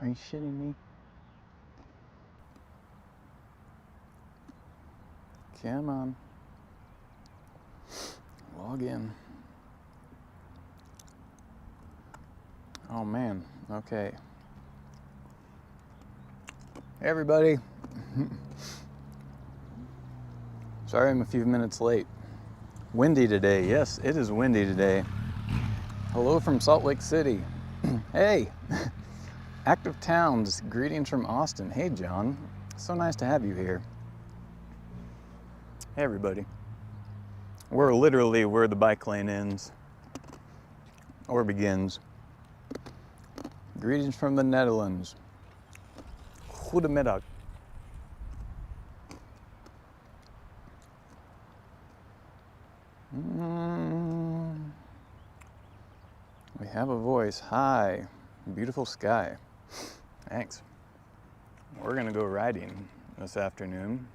Are you shitting me? Come on. Log in. Oh man, okay. Hey everybody. Sorry I'm a few minutes late. Windy today. Yes, it is windy today. Hello from Salt Lake City. Hey. Active Towns, greetings from Austin. Hey John, so nice to have you here. Hey everybody. We're literally where the bike lane ends or begins. Greetings from the Netherlands. Goedemiddag. We have a voice. Hi. Beautiful sky. Thanks. We're gonna go riding this afternoon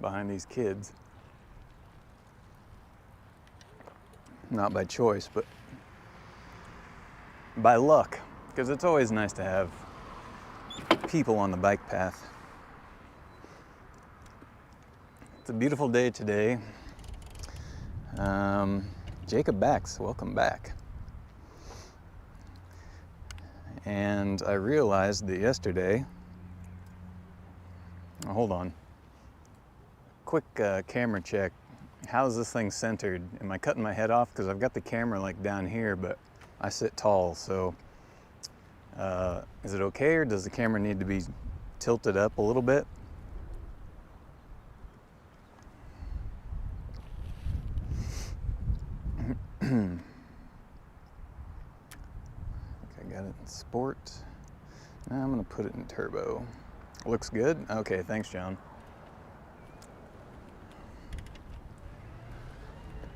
behind these kids. Not by choice, but by luck, because it's always nice to have people on the bike path. It's a beautiful day today. Jacob Bax, welcome back. And I realized that yesterday, hold on, quick camera check. How is this thing centered? Am I cutting my head off? Because I've got the camera like down here, but I sit tall, so is it okay, or does the camera need to be tilted up a little bit? I got it in sport. Now I'm gonna put it in turbo. Looks good? Okay, thanks, John.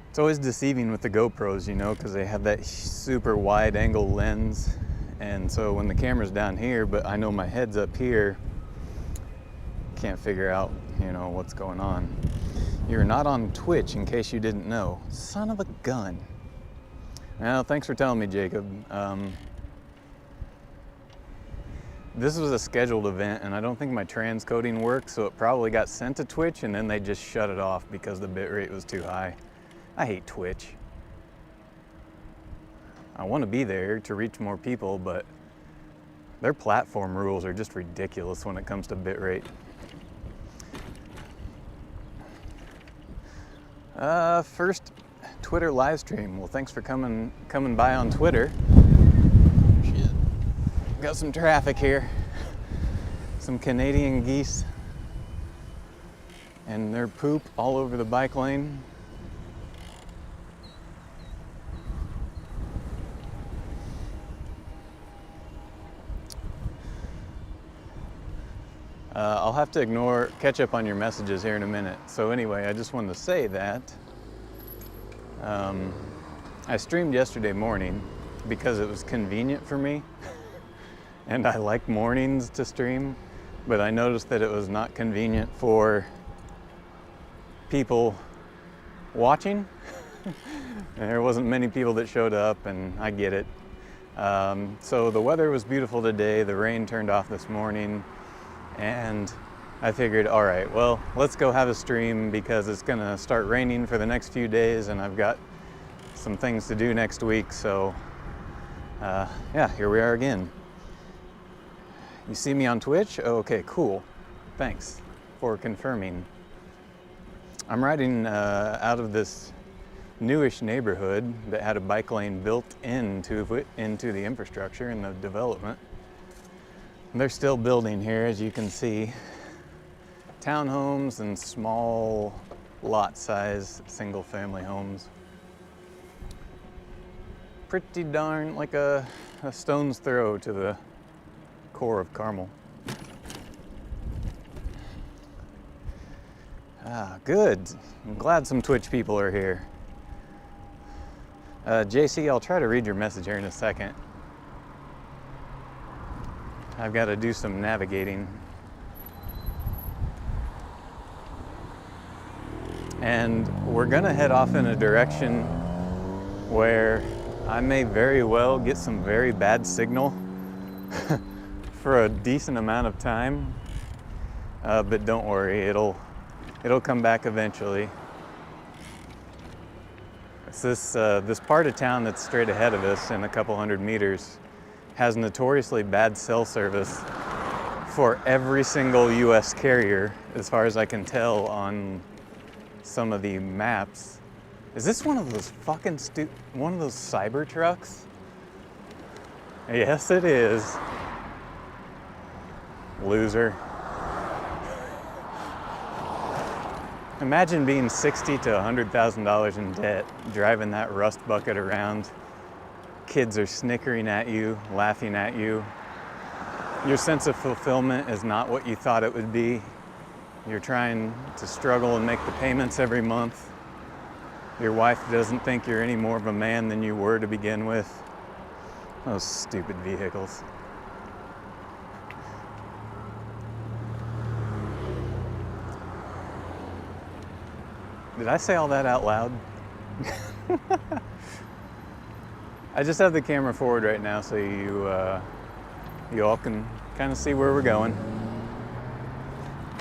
It's always deceiving with the GoPros, you know, because they have that super wide angle lens. And so when the camera's down here, but I know my head's up here, can't figure out, you know, what's going on. You're not on Twitch, in case you didn't know. Son of a gun. Well, thanks for telling me, Jacob. This was a scheduled event, and I don't think my transcoding worked, so it probably got sent to Twitch, and then they just shut it off because the bitrate was too high. I hate Twitch. I want to be there to reach more people, but their platform rules are just ridiculous when it comes to bitrate. First Twitter live stream. Well, thanks for coming by on Twitter. Shit. Got some traffic here. Some Canadian geese and their poop all over the bike lane. I'll have to catch up on your messages here in a minute. So anyway, I just wanted to say that I streamed yesterday morning because it was convenient for me. And I like mornings to stream, but I noticed that it was not convenient for people watching. There wasn't many people that showed up, and I get it. So the weather was beautiful today. The rain turned off this morning. And I figured, all right, well, let's go have a stream because it's gonna start raining for the next few days and I've got some things to do next week. So yeah, here we are again. You see me on Twitch? Oh, okay, cool. Thanks for confirming. I'm riding out of this newish neighborhood that had a bike lane built into the infrastructure and the development. They're still building here, as you can see. Townhomes and small lot size single family homes. Pretty darn like a stone's throw to the core of Carmel. Ah, good. I'm glad some Twitch people are here. JC, I'll try to read your message here in a second. I've got to do some navigating. And we're gonna head off in a direction where I may very well get some very bad signal for a decent amount of time, but don't worry, it'll come back eventually. It's this part of town that's straight ahead of us in a couple hundred meters has notoriously bad cell service for every single US carrier, as far as I can tell on some of the maps. Is this one of those fucking one of those cyber trucks? Yes, it is. Loser. Imagine being $60,000 to $100,000 in debt, driving that rust bucket around. Kids are snickering at you, laughing at you. Your sense of fulfillment is not what you thought it would be. You're trying to struggle and make the payments every month. Your wife doesn't think you're any more of a man than you were to begin with. Those stupid vehicles. Did I say all that out loud? I just have the camera forward right now so you all can kind of see where we're going.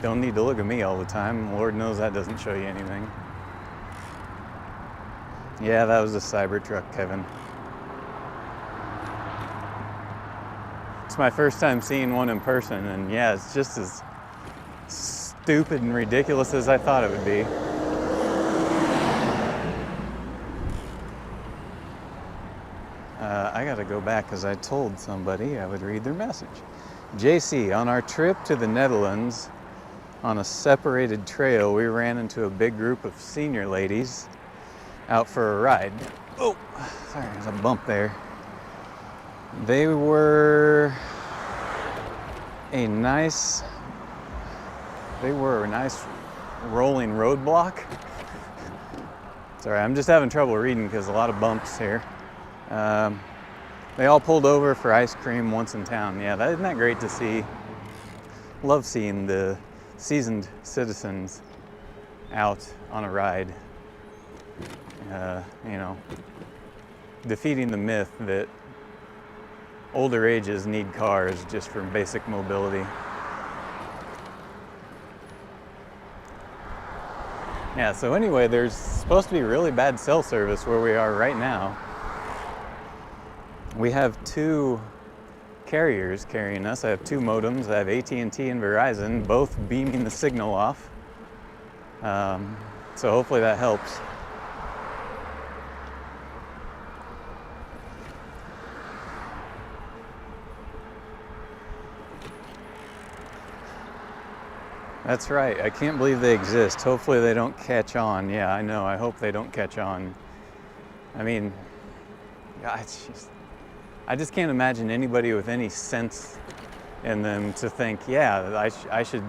Don't need to look at me all the time. Lord knows that doesn't show you anything. Yeah, that was a Cybertruck, Kevin. It's my first time seeing one in person, and yeah, it's just as stupid and ridiculous as I thought it would be. I gotta go back because I told somebody I would read their message. JC, on our trip to the Netherlands, on a separated trail, we ran into a big group of senior ladies out for a ride. Oh, sorry, there's a bump there. They were a nice rolling roadblock. Sorry, I'm just having trouble reading because a lot of bumps here. They all pulled over for ice cream once in town. Yeah, isn't that great to see? Love seeing the seasoned citizens out on a ride. You know, defeating the myth that older ages need cars just for basic mobility. Yeah, so anyway, there's supposed to be really bad cell service where we are right now. We have two carriers carrying us. I have two modems. I have AT&T and Verizon, both beaming the signal off. So hopefully that helps. That's right. I can't believe they exist. Hopefully they don't catch on. Yeah, I know. I hope they don't catch on. I mean, God, I just can't imagine anybody with any sense in them to think, yeah, I should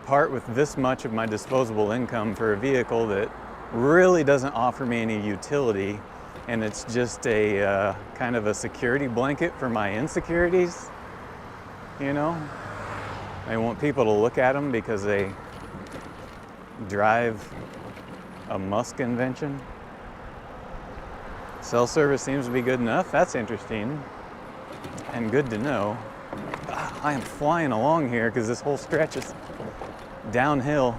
part with this much of my disposable income for a vehicle that really doesn't offer me any utility, and it's just a kind of a security blanket for my insecurities, you know? I want people to look at them because they drive a Musk invention. Cell service seems to be good enough. That's interesting and good to know. I am flying along here because this whole stretch is downhill.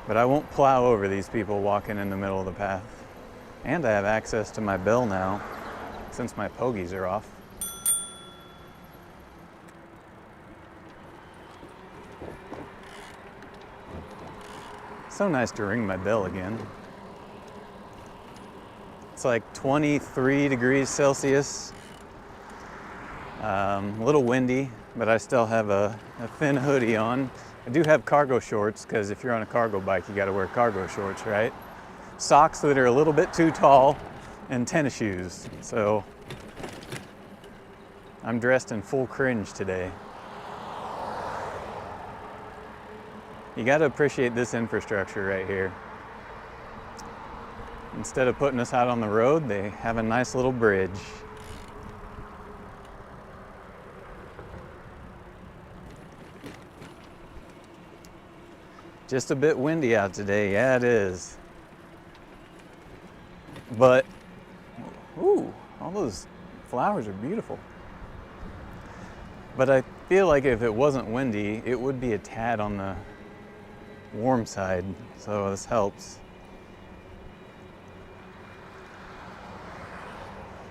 But I won't plow over these people walking in the middle of the path. And I have access to my bell now since my pogies are off. So nice to ring my bell again. It's like 23 degrees Celsius. A little windy, but I still have a thin hoodie on. I do have cargo shorts, because if you're on a cargo bike, you gotta wear cargo shorts, right? Socks that are a little bit too tall, and tennis shoes. So I'm dressed in full cringe today. You gotta appreciate this infrastructure right here. Instead of putting us out on the road, they have a nice little bridge. Just a bit windy out today. Yeah, it is. But, ooh, all those flowers are beautiful. But I feel like if it wasn't windy, it would be a tad on the warm side, so this helps.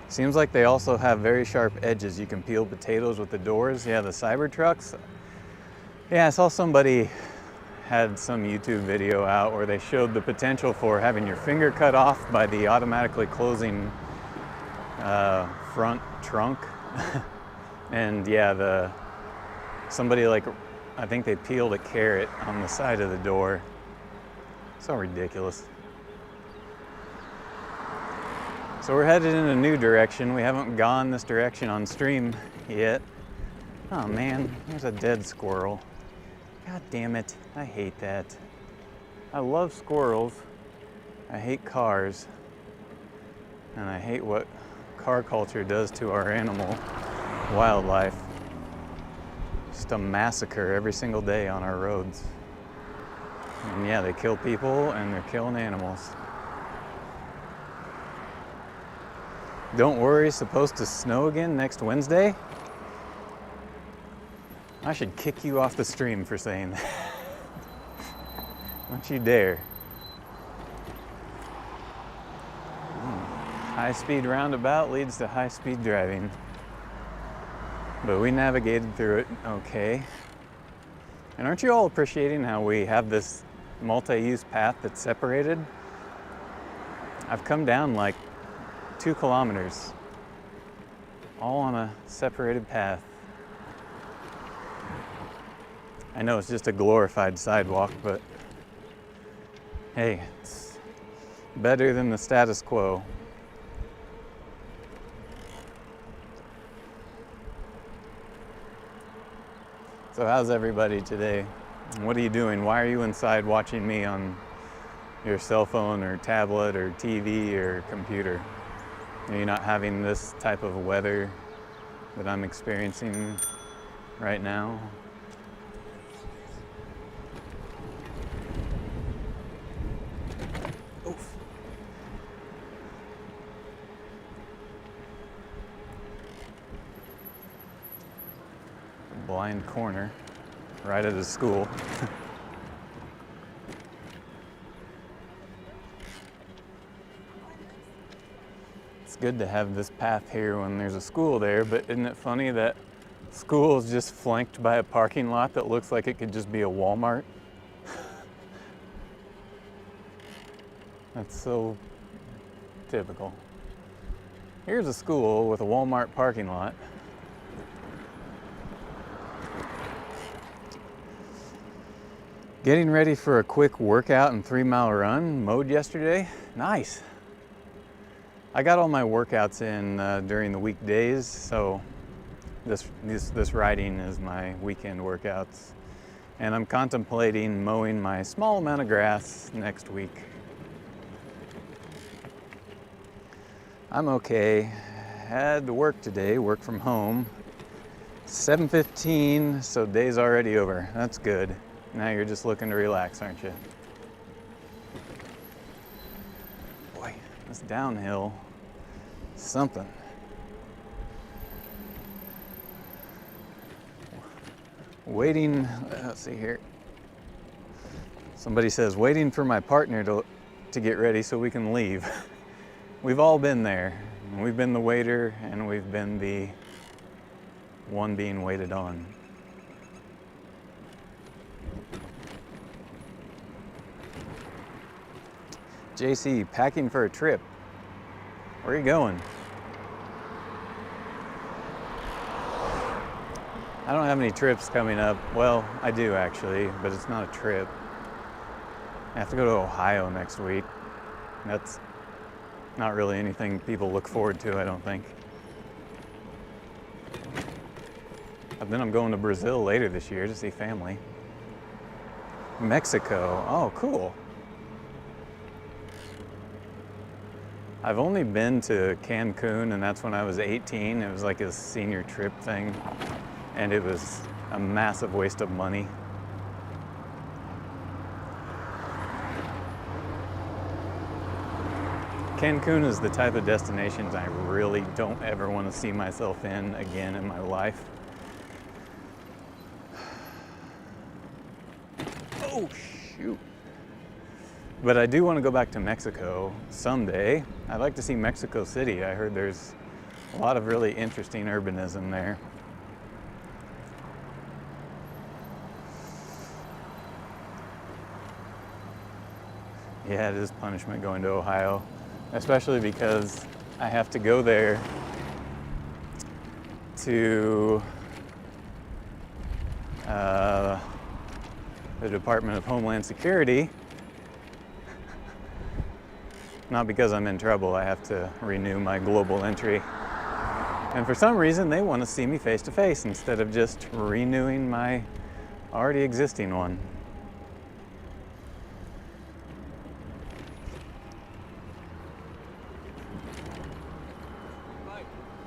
Seems like they also have very sharp edges. You can peel potatoes with the doors. Yeah, the Cybertrucks. Yeah, I saw somebody had some YouTube video out where they showed the potential for having your finger cut off by the automatically closing front trunk. And yeah, somebody, like, I think they peeled a carrot on the side of the door. So ridiculous. So we're headed in a new direction. We haven't gone this direction on stream yet. Oh man, there's a dead squirrel. God damn it, I hate that. I love squirrels. I hate cars. And I hate what car culture does to our animal wildlife. Just a massacre every single day on our roads. And yeah, they kill people and they're killing animals. Don't worry, it's supposed to snow again next Wednesday. I should kick you off the stream for saying that. Don't you dare. High-speed roundabout leads to high-speed driving. But we navigated through it okay. And aren't you all appreciating how we have this multi-use path that's separated? I've come down like 2 kilometers, all on a separated path. I know it's just a glorified sidewalk, but hey, it's better than the status quo. So how's everybody today? What are you doing? Why are you inside watching me on your cell phone or tablet or TV or computer? Are you not having this type of weather that I'm experiencing right now? Oof. Blind corner right at his school. It's good to have this path here when there's a school there, but isn't it funny that school is just flanked by a parking lot that looks like it could just be a Walmart? That's so typical. Here's a school with a Walmart parking lot. Getting ready for a quick workout and 3-mile run. Mowed yesterday. Nice. I got all my workouts in during the weekdays, so this riding is my weekend workouts. And I'm contemplating mowing my small amount of grass next week. I'm okay. Had to work today, work from home. 7:15, so day's already over. That's good. Now you're just looking to relax, aren't you? Boy, this downhill, something. Waiting, let's see here. Somebody says, waiting for my partner to get ready so we can leave. We've all been there. We've been the waiter and we've been the one being waited on. JC, packing for a trip. Where are you going? I don't have any trips coming up. Well, I do actually, but it's not a trip. I have to go to Ohio next week. That's not really anything people look forward to, I don't think. But then I'm going to Brazil later this year to see family. Mexico, oh cool. I've only been to Cancun, and that's when I was 18. It was like a senior trip thing, and it was a massive waste of money. Cancun is the type of destinations I really don't ever want to see myself in again in my life. Oh, shoot. But I do want to go back to Mexico someday. I'd like to see Mexico City. I heard there's a lot of really interesting urbanism there. Yeah, it is punishment going to Ohio, especially because I have to go there to the Department of Homeland Security. Not because I'm in trouble, I have to renew my global entry. And for some reason, they want to see me face to face instead of just renewing my already existing one.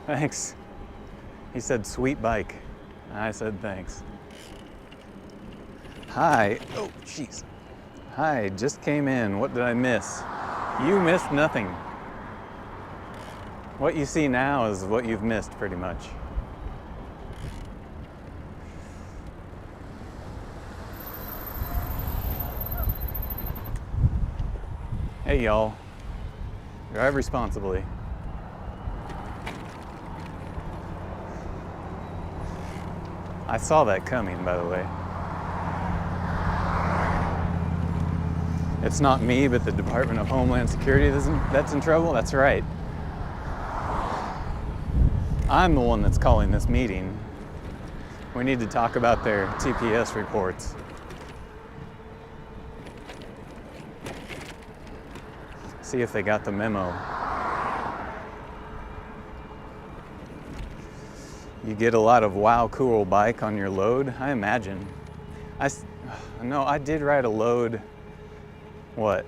Thanks. He said, sweet bike. I said, thanks. Hi. Oh, jeez. Hi, just came in. What did I miss? You missed nothing. What you see now is what you've missed, pretty much. Hey, y'all. Drive responsibly. I saw that coming, by the way. It's not me, but the Department of Homeland Security that's in trouble? That's right. I'm the one that's calling this meeting. We need to talk about their TPS reports. See if they got the memo. You get a lot of wow, cool bike on your load, I imagine. I did ride a load, what,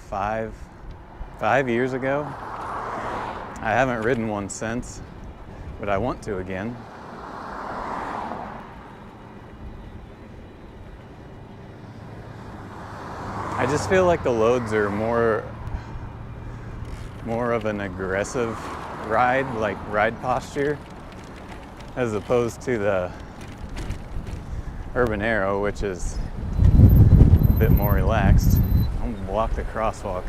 5 years ago? I haven't ridden one since, but I want to again. I just feel like the loads are more of an aggressive ride, like ride posture, as opposed to the Urban Arrow, which is a bit more relaxed. I'm gonna block the crosswalk.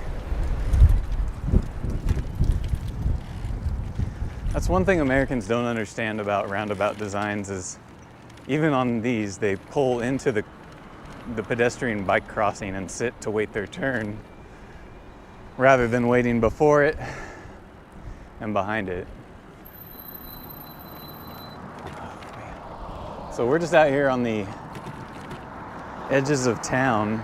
That's one thing Americans don't understand about roundabout designs is even on these, they pull into the pedestrian bike crossing and sit to wait their turn rather than waiting before it and behind it. So we're just out here on the edges of town,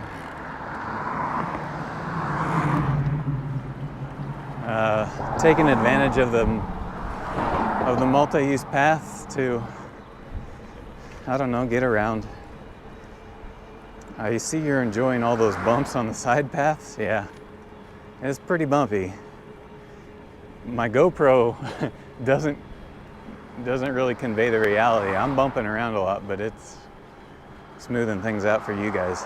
taking advantage of the multi-use paths to, I don't know, get around. You see you're enjoying all those bumps on the side paths? Yeah, it's pretty bumpy. My GoPro doesn't really convey the reality. I'm bumping around a lot, but it's smoothing things out for you guys.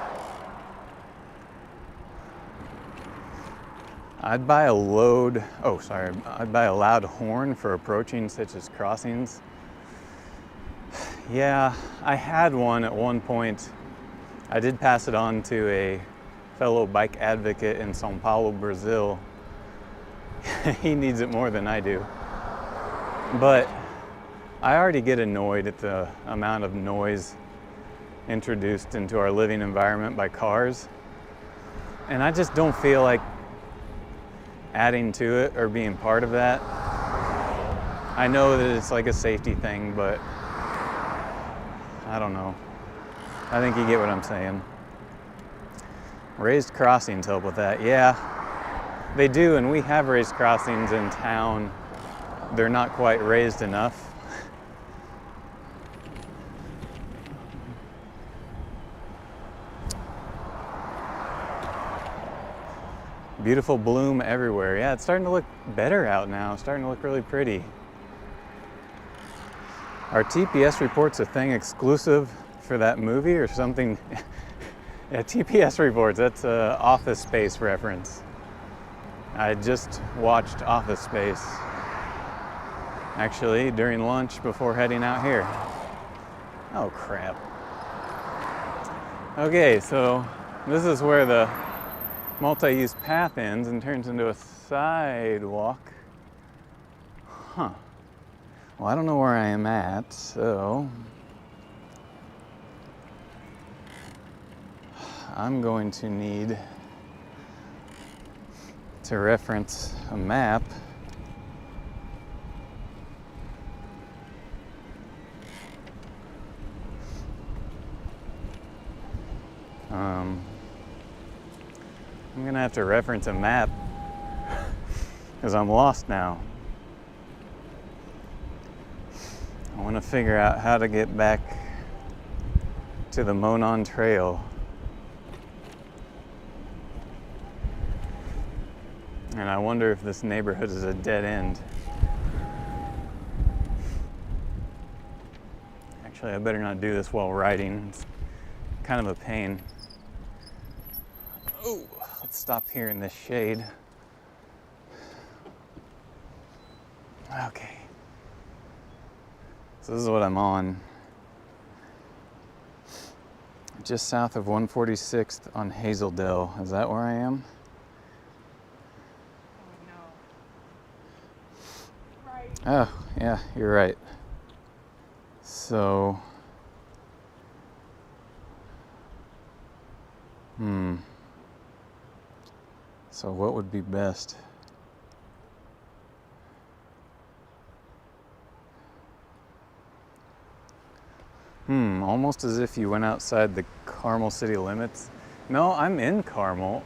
I'd buy a loud horn for approaching such as crossings. Yeah, I had one at one point. I did pass it on to a fellow bike advocate in São Paulo, Brazil. He needs it more than I do. But I already get annoyed at the amount of noise introduced into our living environment by cars. And I just don't feel like adding to it or being part of that. I know that it's like a safety thing, but I don't know. I think you get what I'm saying. Raised crossings help with that. Yeah, they do, and we have raised crossings in town. They're not quite raised enough. Beautiful bloom everywhere. Yeah, it's starting to look better out now. It's starting to look really pretty. Are TPS reports a thing exclusive for that movie or something? Yeah, TPS reports, that's an Office Space reference. I just watched Office Space, actually, during lunch before heading out here. Oh, crap. Okay, so this is where the multi-use path ends and turns into a sidewalk. Huh. Well, I don't know where I am at, so I'm going to need to reference a map. I'm gonna have to reference a map because I'm lost now. I want to figure out how to get back to the Monon Trail. And I wonder if this neighborhood is a dead end. Actually, I better not do this while riding. It's kind of a pain. Oh, let's stop here in this shade. Okay. So this is what I'm on. Just south of 146th on Hazeldale. Is that where I am? Oh, yeah, you're right. So, so what would be best? Almost as if you went outside the Carmel city limits. No, I'm in Carmel,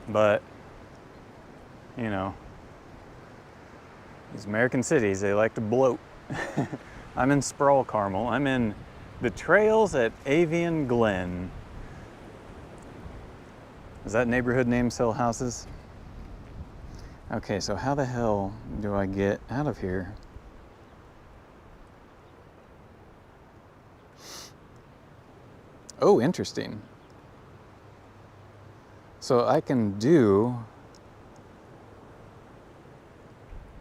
but, you know, these American cities, they like to bloat. I'm in Sprawl, Carmel. I'm in the trails at Avian Glen. Does that neighborhood name sell houses? Okay, so how the hell do I get out of here? Oh, interesting. So I can do...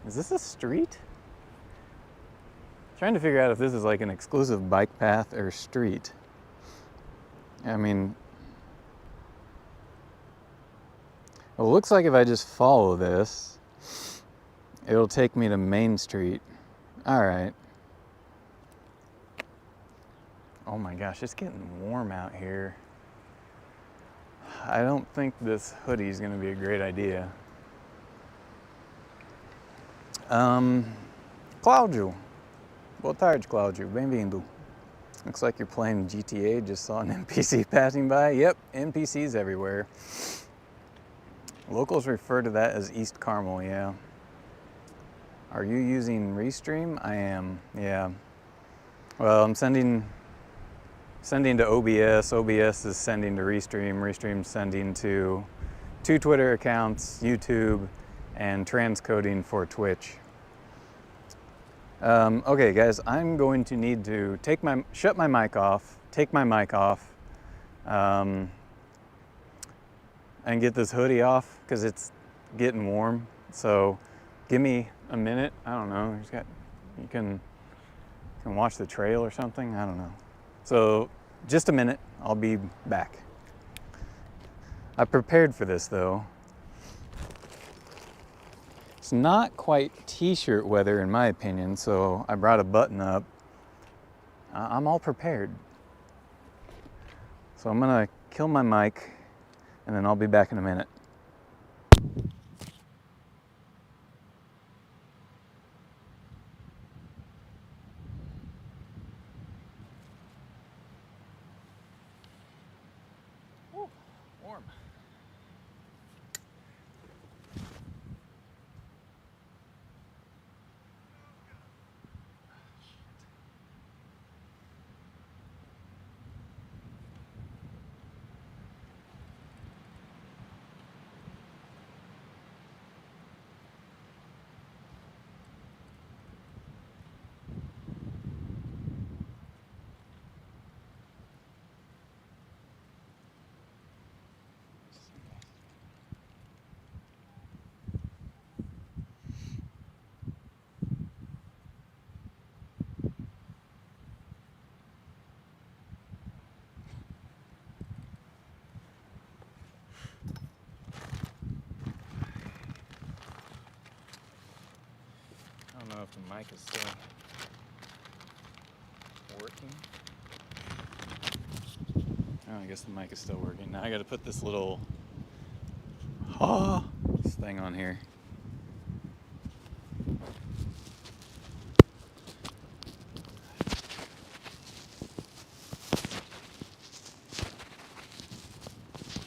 Is this a street? I'm trying to figure out if this is like an exclusive bike path or street. I mean, well, it looks like if I just follow this, it'll take me to Main Street. All right. Oh my gosh, it's getting warm out here. I don't think this hoodie is going to be a great idea. Cláudio. Boa tarde, Cláudio. Bem-vindo. Looks like you're playing GTA. Just saw an NPC passing by. Yep, NPCs everywhere. Locals refer to that as East Carmel, yeah. Are you using Restream? I am, yeah. Well, I'm sending to OBS. OBS is sending to Restream. Restream's sending to 2 Twitter accounts, YouTube, and transcoding for Twitch. Okay, guys, I'm going to need to shut my mic off, take my mic off, and get this hoodie off because it's getting warm. So, give me a minute. I don't know. You can watch the trail or something. I don't know. So, just a minute. I'll be back. I prepared for this though. It's not quite t-shirt weather in my opinion, so I brought a button up. I'm all prepared. So I'm gonna kill my mic and then I'll be back in a minute. Ooh, warm. mic is still working. Oh, I guess the mic is still working. Now I gotta put this little this thing on here.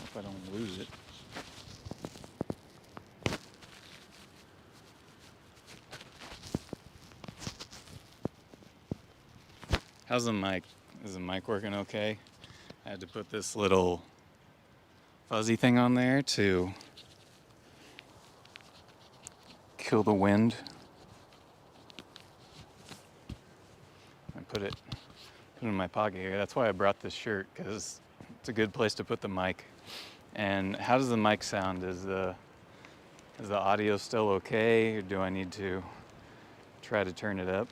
Hope I don't lose it. How's the mic? Is the mic working okay? I had to put this little fuzzy thing on there to kill the wind. I put it in my pocket here. That's why I brought this shirt, because it's a good place to put the mic. And how does the mic sound? Is the audio still okay, or do I need to try to turn it up?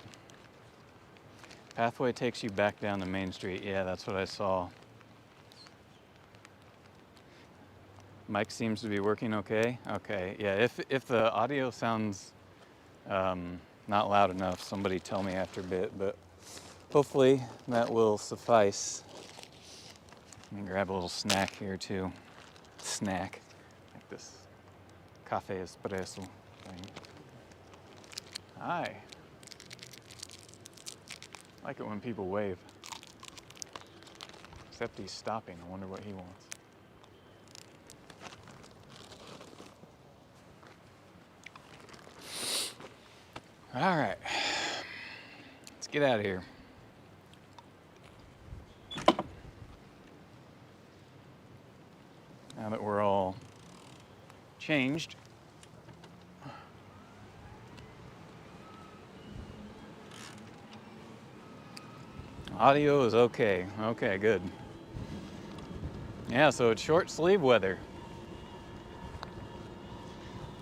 Pathway takes you back down to Main Street. Yeah, that's what I saw. Mic seems to be working okay. Okay, yeah, if the audio sounds not loud enough, somebody tell me after a bit, but hopefully that will suffice. Let me grab a little snack here too. Snack, like this cafe espresso thing. Hi. I like it when people wave. Except he's stopping. I wonder what he wants. All right. Let's get out of here. Now that we're all changed. Audio is okay. Okay, good. Yeah, so it's short sleeve weather.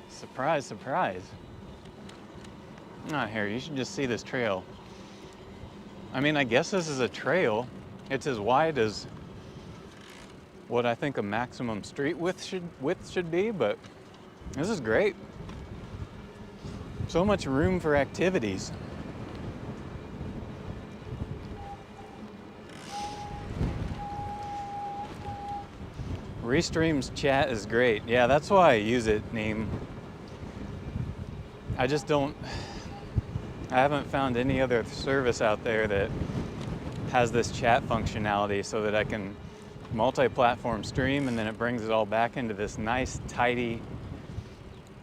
Surprise, surprise. Ah, here, you should just see this trail. I mean, I guess this is a trail. It's as wide as what I think a maximum street width should be, but this is great. So much room for activities. Restream's chat is great. Yeah, that's why I use it, Neem. I haven't found any other service out there that has this chat functionality so that I can multi-platform stream, and then it brings it all back into this nice, tidy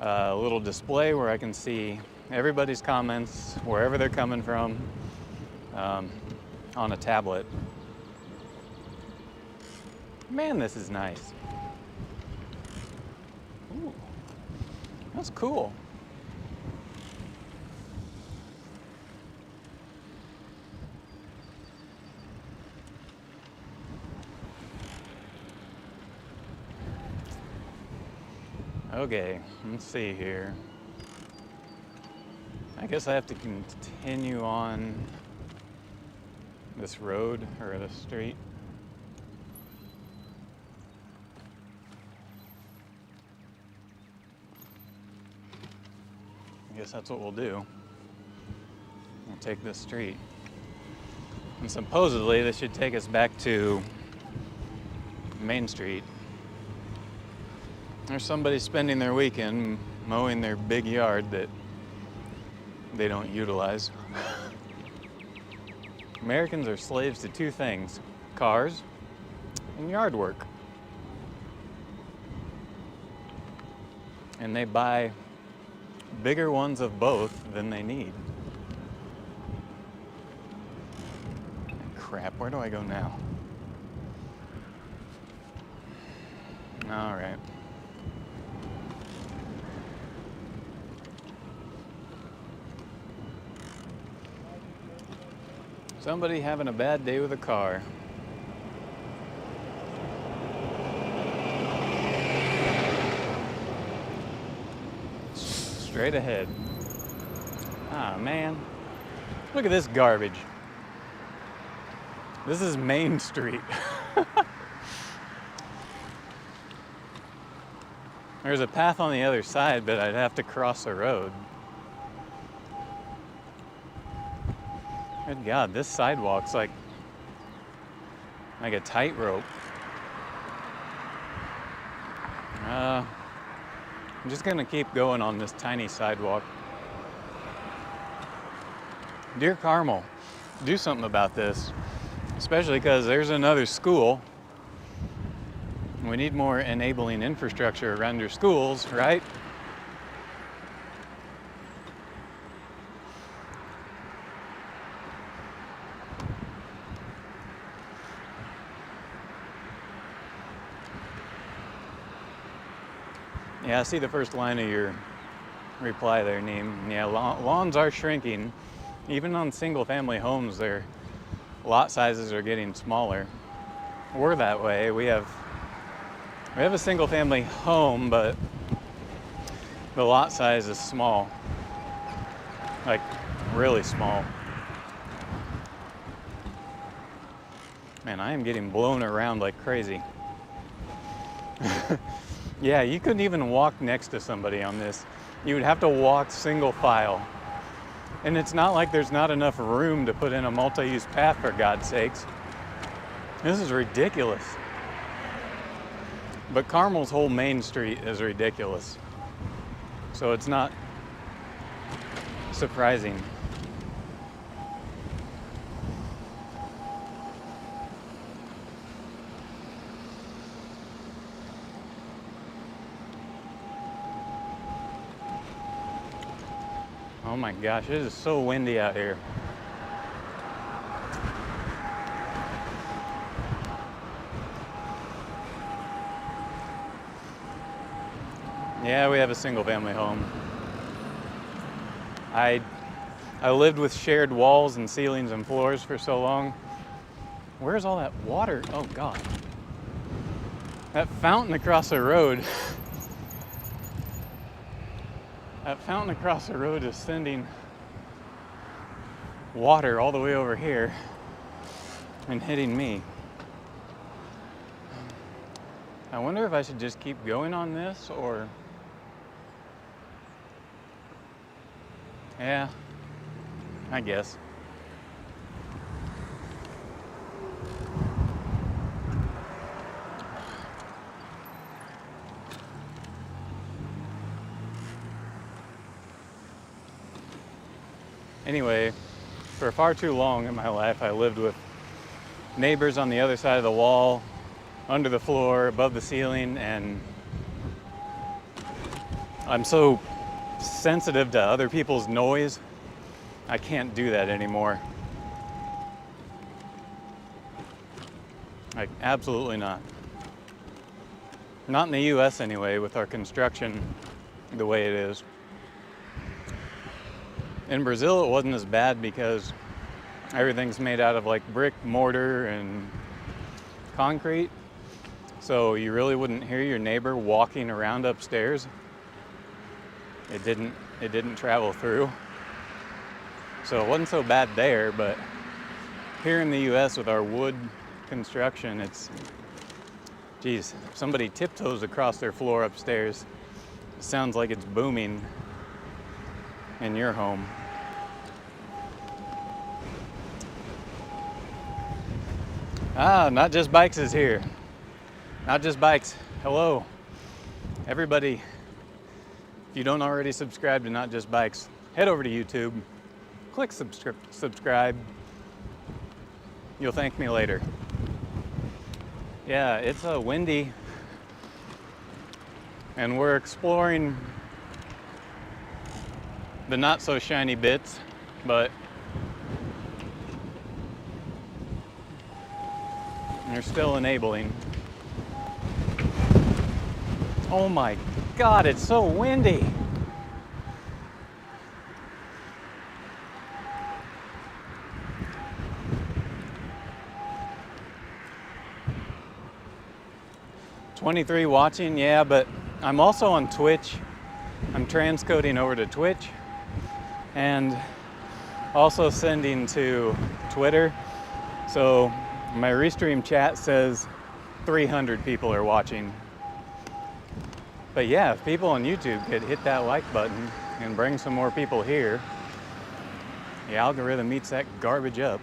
little display where I can see everybody's comments, wherever they're coming from, on a tablet. Man, this is nice. Ooh, that's cool. Okay, let's see here. I guess I have to continue on this road or this street. I guess that's what we'll do. We'll take this street. And supposedly this should take us back to Main Street. There's somebody spending their weekend mowing their big yard that they don't utilize. Americans are slaves to two things: cars and yard work. And they buy bigger ones of both than they need. Crap, where do I go now? All right. Somebody having a bad day with a car. Straight ahead. Ah, man. Look at this garbage. This is Main Street. There's a path on the other side, but I'd have to cross a road. Good God, this sidewalk's like a tightrope. I'm just gonna keep going on this tiny sidewalk. Dear Carmel, do something about this, especially because there's another school. We need more enabling infrastructure around your schools, right? Yeah, I see the first line of your reply there, Neem. Yeah, lawns are shrinking. Even on single-family homes, their lot sizes are getting smaller. We're that way. We have a single-family home, but the lot size is small, like really small. Man, I am getting blown around like crazy. Yeah, you couldn't even walk next to somebody on this. You would have to walk single file. And it's not like there's not enough room to put in a multi-use path, for God's sakes. This is ridiculous. But Carmel's whole main street is ridiculous. So it's not surprising. Oh my gosh, it is so windy out here. Yeah, we have a single family home. I lived with shared walls and ceilings and floors for so long. Where's all that water? Oh God. That fountain across the road. That fountain across the road is sending water all the way over here and hitting me. I wonder if I should just keep going on this or... Yeah, I guess. Anyway, for far too long in my life, I lived with neighbors on the other side of the wall, under the floor, above the ceiling, and I'm so sensitive to other people's noise, I can't do that anymore. Like, absolutely not. Not in the US anyway, with our construction the way it is. In Brazil, it wasn't as bad because everything's made out of like brick, mortar, and concrete. So you really wouldn't hear your neighbor walking around upstairs. It didn't travel through. So it wasn't so bad there, but here in the US with our wood construction, it's, geez, if somebody tiptoes across their floor upstairs, it sounds like it's booming in your home. Ah, Not Just Bikes is here. Not Just Bikes, hello. Everybody, if you don't already subscribe to Not Just Bikes, head over to YouTube, click subscribe. You'll thank me later. Yeah, it's windy, and we're exploring the not so shiny bits, but they're still enabling. Oh my God, it's so windy. $23 watching, yeah, but I'm also on Twitch. I'm transcoding over to Twitch and also sending to Twitter. So my restream chat says 300 people are watching. But yeah, if people on YouTube could hit that like button and bring some more people here, The algorithm eats that garbage up.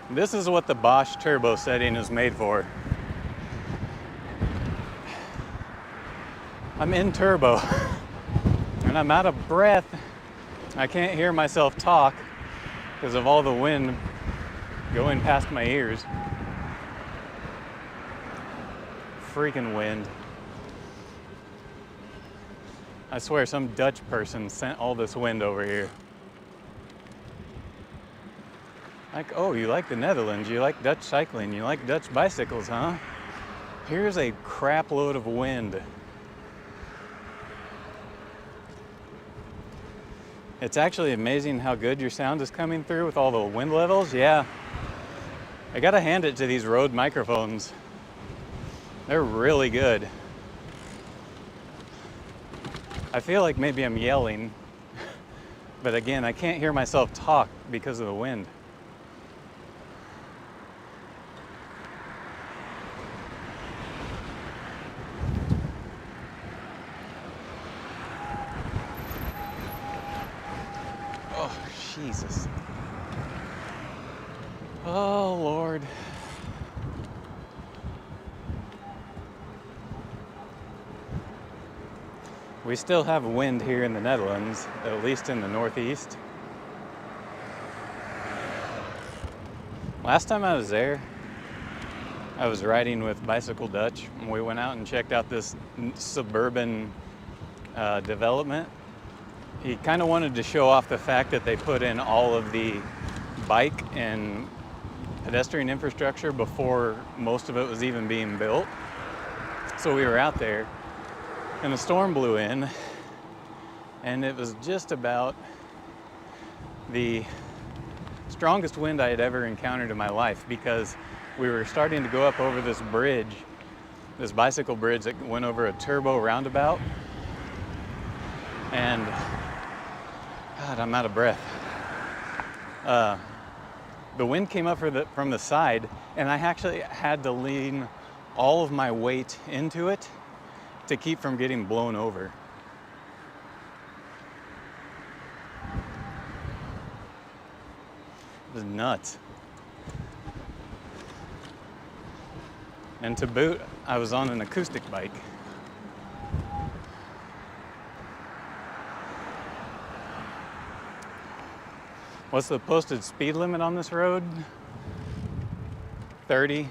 This is what the Bosch turbo setting is made for. I'm in turbo and I'm out of breath. I can't hear myself talk because of all the wind going past my ears. Freaking wind. I swear some Dutch person sent all this wind over here. Like, oh, you like the Netherlands, you like Dutch cycling, you like Dutch bicycles, huh? Here's a crap load of wind. It's actually amazing how good your sound is coming through with all the wind levels. Yeah, I gotta hand it to these Rode microphones. They're really good. I feel like maybe I'm yelling, but again, I can't hear myself talk because of the wind. Oh, Jesus. Oh, Lord. We still have wind here in the Netherlands, at least in the northeast. Last time I was there, I was riding with Bicycle Dutch, and we went out and checked out this suburban development. He kind of wanted to show off the fact that they put in all of the bike and pedestrian infrastructure before most of it was even being built. So we were out there, and a storm blew in, and it was just about the strongest wind I had ever encountered in my life, because we were starting to go up over this bridge, this bicycle bridge that went over a turbo roundabout, and God, I'm out of breath. The wind came up from the side, and I actually had to lean all of my weight into it to keep from getting blown over. It was nuts. And to boot, I was on an acoustic bike. What's the posted speed limit on this road? 30.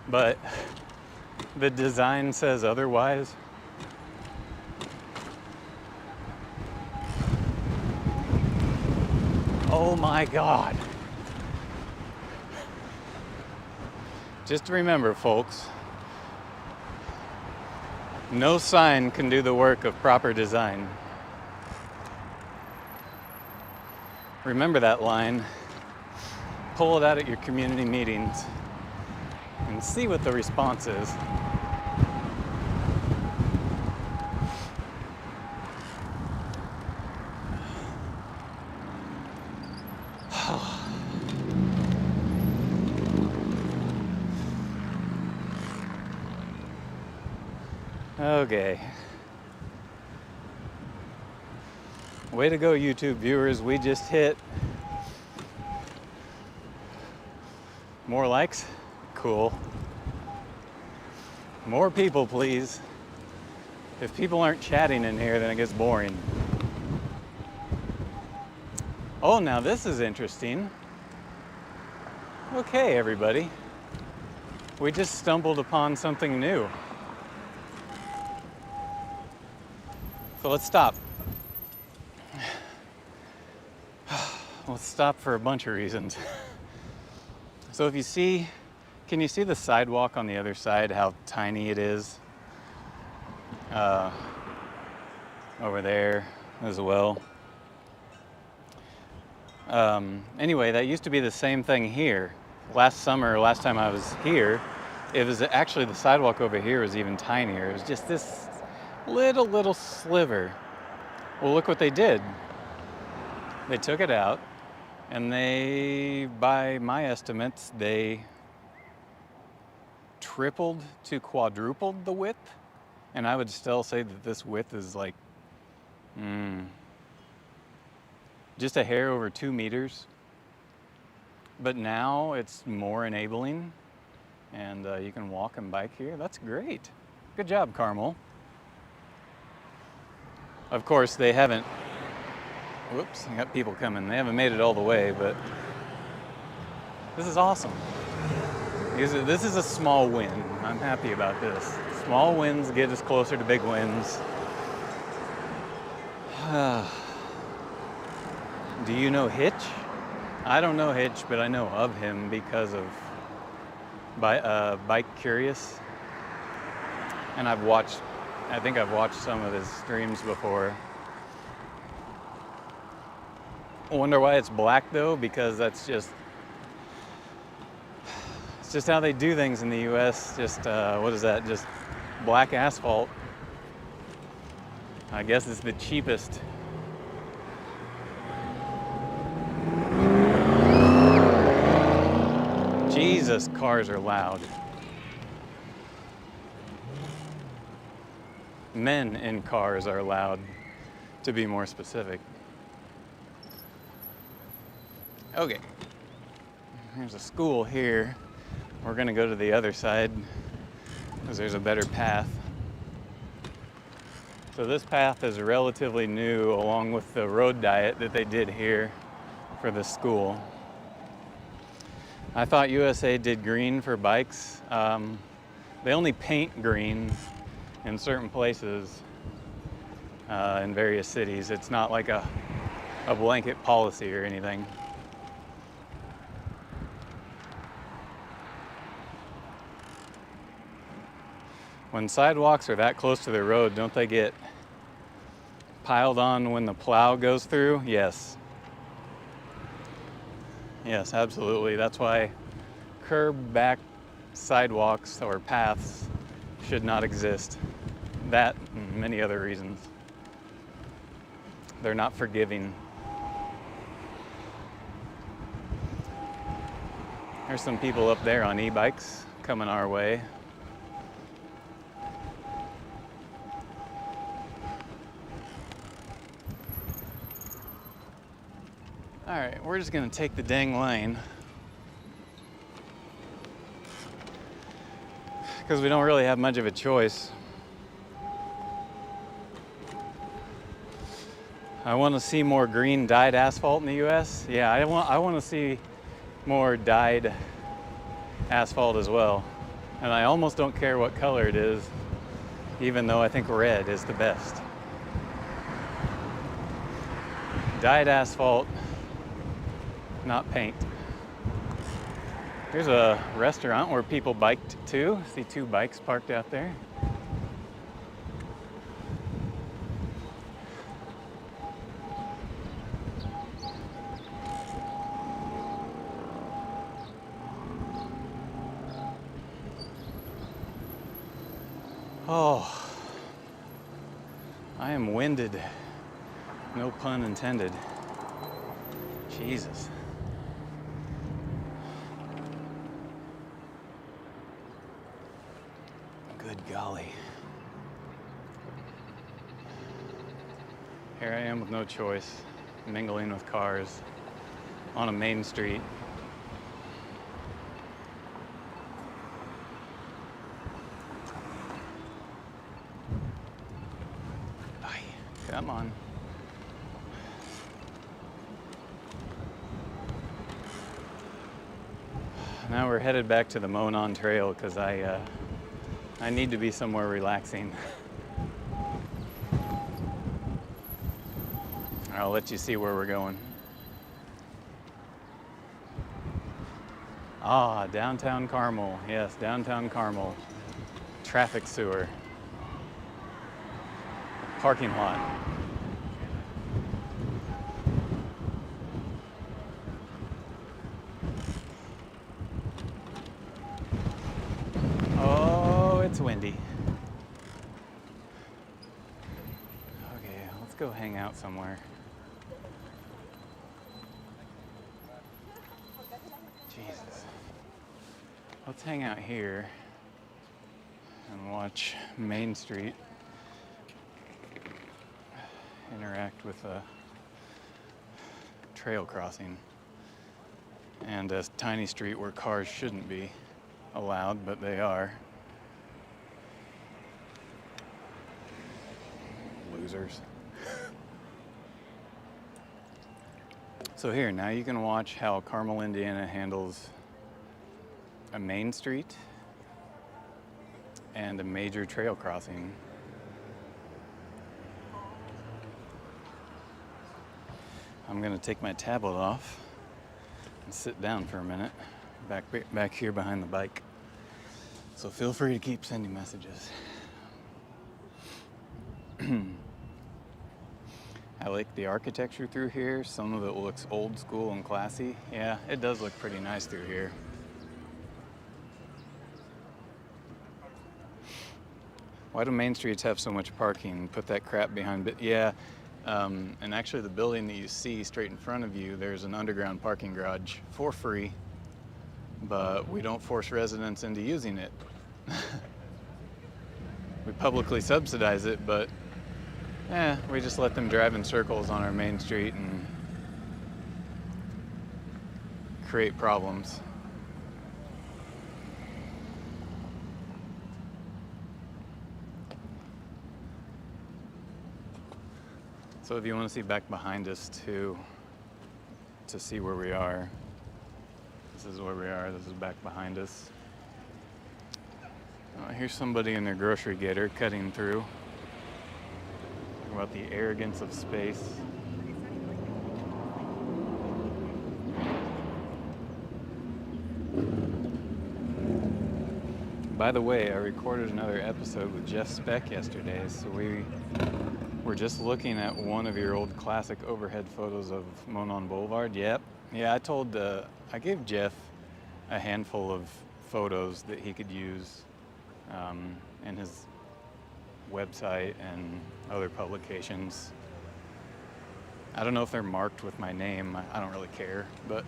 But the design says otherwise. Oh my God. Just remember, folks, no sign can do the work of proper design. Remember that line. Pull it out at your community meetings and see what the response is. Okay. Way to go, YouTube viewers. We just hit more likes. Cool. More people, please. If people aren't chatting in here, then it gets boring. Oh, now this is interesting. Okay, everybody. We just stumbled upon something new. So let's stop. Let's stop for a bunch of reasons. So if you see, can you see the sidewalk on the other side, how tiny it is? Over there as well. Anyway, that used to be the same thing here. Last summer, last time I was here, it was actually the sidewalk over here was even tinier. It was just this little sliver. Well, look what they did. They took it out, and they, by my estimates, they tripled to quadrupled the width, and I would still say that this width is like just a hair over 2 meters. But now it's more enabling, and you can walk and bike here. That's great. Good job, Carmel. Of course, they haven't, whoops, I got people coming. They haven't made it all the way, but this is awesome. This is a small win. I'm happy about this. Small wins get us closer to big wins. Do you know Hitch? I don't know Hitch, but I know of him because of Bike Curious. And I think I've watched some of his streams before. I wonder why it's black though, because it's just how they do things in the US. Just, what is that? Just black asphalt. I guess it's the cheapest. Jesus, cars are loud. Men in cars are loud, to be more specific. Okay, there's a school here. We're gonna go to the other side because there's a better path. So this path is relatively new, along with the road diet that they did here for the school. I thought USA did green for bikes. They only paint green in certain places in various cities. It's not like a blanket policy or anything. When sidewalks are that close to the road, don't they get piled on when the plow goes through? Yes. Yes, absolutely. That's why curb back sidewalks or paths should not exist. That and many other reasons. They're not forgiving. There's some people up there on e-bikes coming our way. All right, we're just gonna take the dang lane because we don't really have much of a choice. I want to see more green dyed asphalt in the US. Yeah, I want to see more dyed asphalt as well. And I almost don't care what color it is, even though I think red is the best. Dyed asphalt, not paint. Here's a restaurant where people biked too. See 2 bikes parked out there. Oh, I am winded. No pun intended. Jesus. Good golly. Here I am with no choice, mingling with cars on a main street. Ay, come on. Now we're headed back to the Monon Trail because I need to be somewhere relaxing. I'll let you see where we're going. Ah, downtown Carmel. Yes, downtown Carmel. Traffic sewer. Parking lot. Oh, it's windy. Okay, let's go hang out somewhere. Jesus. Let's hang out here. and watch Main Street interact with a trail crossing and a tiny street where cars shouldn't be allowed, but they are. Losers. So here, now you can watch how Carmel, Indiana handles a main street and a major trail crossing. I'm gonna take my tablet off and sit down for a minute back here behind the bike. So feel free to keep sending messages. I like the architecture through here. Some of it looks old school and classy. Yeah, it does look pretty nice through here. Why do main streets have so much parking? Put that crap behind it. Yeah, and actually the building that you see straight in front of you, there's an underground parking garage for free, but we don't force residents into using it. We publicly subsidize it, but we just let them drive in circles on our main street and create problems. So if you want to see back behind us to see where we are, this is where we are, this is back behind us. Here's somebody in their grocery getter cutting through. Talk about the arrogance of space. By the way, I recorded another episode with Jeff Speck yesterday, so we're just looking at one of your old classic overhead photos of Monon Boulevard. Yep. Yeah, I gave Jeff a handful of photos that he could use in his website and other publications. I don't know if they're marked with my name. I don't really care, but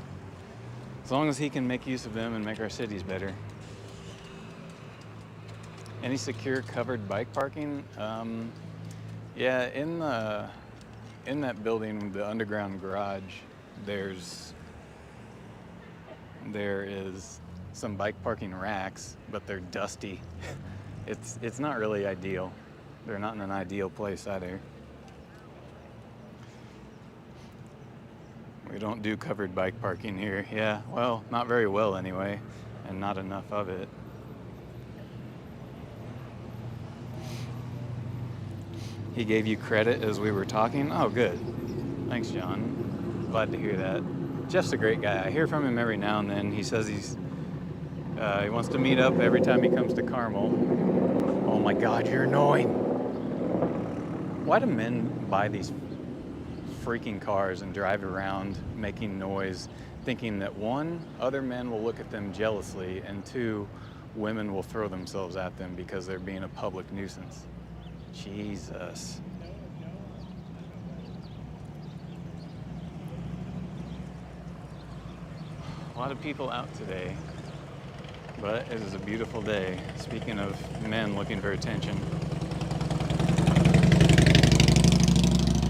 as long as he can make use of them and make our cities better. Any secure covered bike parking? Yeah, in that building, the underground garage, there is some bike parking racks, but they're dusty. It's not really ideal. They're not in an ideal place either. We don't do covered bike parking here. Yeah, well, not very well anyway, and not enough of it. He gave you credit as we were talking? Oh, good. Thanks, John. Glad to hear that. Jeff's a great guy. I hear from him every now and then. He says he wants to meet up every time he comes to Carmel. Oh my God, you're annoying. Why do men buy these freaking cars and drive around making noise, thinking that one, other men will look at them jealously, and two, women will throw themselves at them because they're being a public nuisance? Jesus. A lot of people out today, but it is a beautiful day. Speaking of men looking for attention,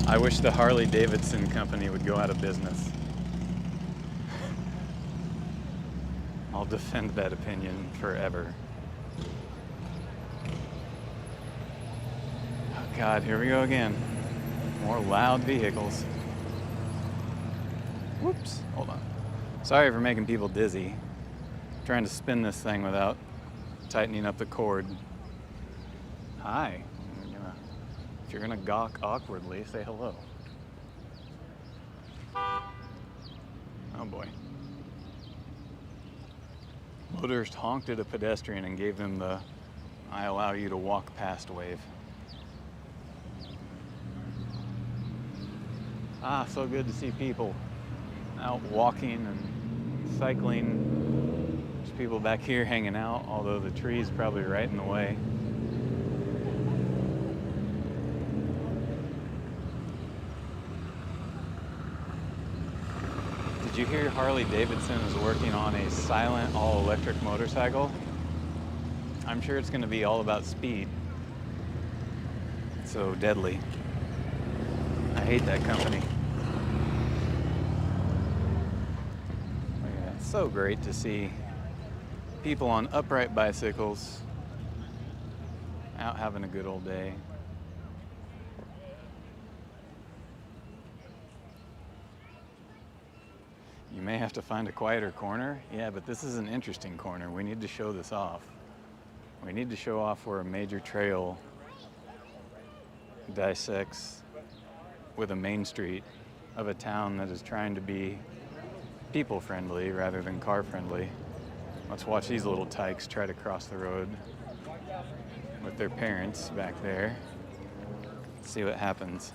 I wish the Harley Davidson company would go out of business. I'll defend that opinion forever. Oh God, here we go again. More loud vehicles. Whoops, hold on. Sorry for making people dizzy. Trying to spin this thing without tightening up the cord. Hi. If you're gonna gawk awkwardly, say hello. Oh boy. Motorist honked at a pedestrian and gave them the "I allow you to walk past" wave. Ah, so good to see people out walking and cycling. There's people back here hanging out, although the tree's probably right in the way. Did you hear Harley Davidson is working on a silent all-electric motorcycle? I'm sure it's going to be all about speed. So deadly. I hate that company. Yeah, it's so great to see people on upright bicycles out having a good old day. You may have to find a quieter corner. Yeah, but this is an interesting corner. We need to show this off. We need to show off where a major trail dissects with a main street of a town that is trying to be people friendly rather than car friendly. Let's watch these little tykes try to cross the road with their parents back there. See what happens.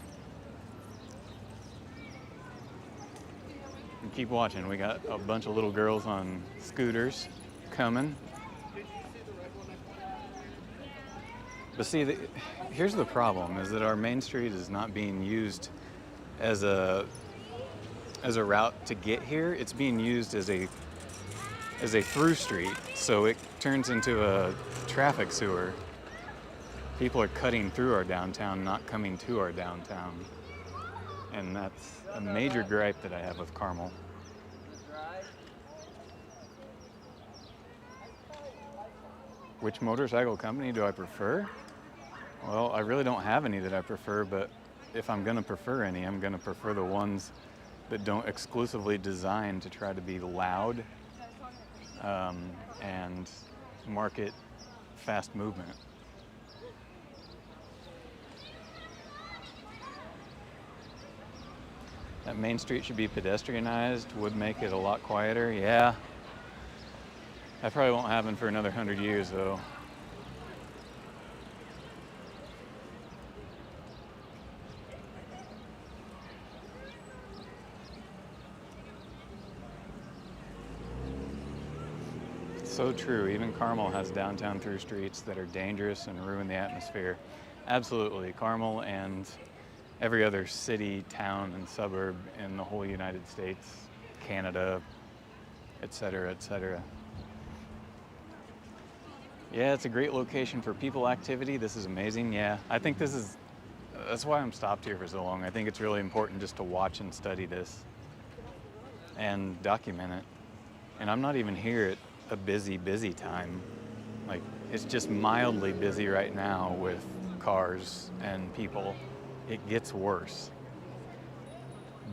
And keep watching. We got a bunch of little girls on scooters coming. But see, here's the problem, is that our main street is not being used as a route to get here. It's being used as a through street, so it turns into a traffic sewer. People are cutting through our downtown, not coming to our downtown. And that's a major gripe that I have with Carmel. Which motorcycle company do I prefer? Well, I really don't have any that I prefer, but if I'm gonna prefer any, I'm gonna prefer the ones that don't exclusively design to try to be loud and market fast movement. That main street should be pedestrianized, would make it a lot quieter. Yeah, that probably won't happen for another 100 years though. So true. Even Carmel has downtown through streets that are dangerous and ruin the atmosphere. Absolutely. Carmel and every other city, town, and suburb in the whole United States, Canada, etc., etc. Yeah, it's a great location for people activity. This is amazing. Yeah, I think that's why I'm stopped here for so long. I think it's really important just to watch and study this and document it. And I'm not even here at a busy time. Like, it's just mildly busy right now with cars and people. It gets worse.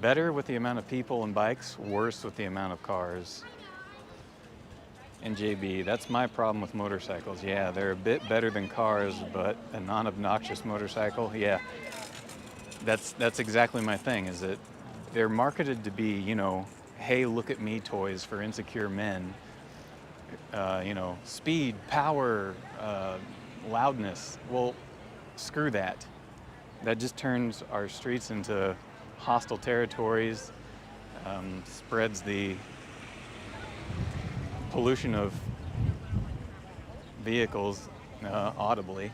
Better with the amount of people and bikes, worse with the amount of cars. And JB, that's my problem with motorcycles. Yeah, they're a bit better than cars, but a non-obnoxious motorcycle, yeah. That's exactly my thing, is that they're marketed to be, you know, hey, look at me toys for insecure men. You know, speed, power, loudness. Well, screw that. That just turns our streets into hostile territories, spreads the pollution of vehicles audibly.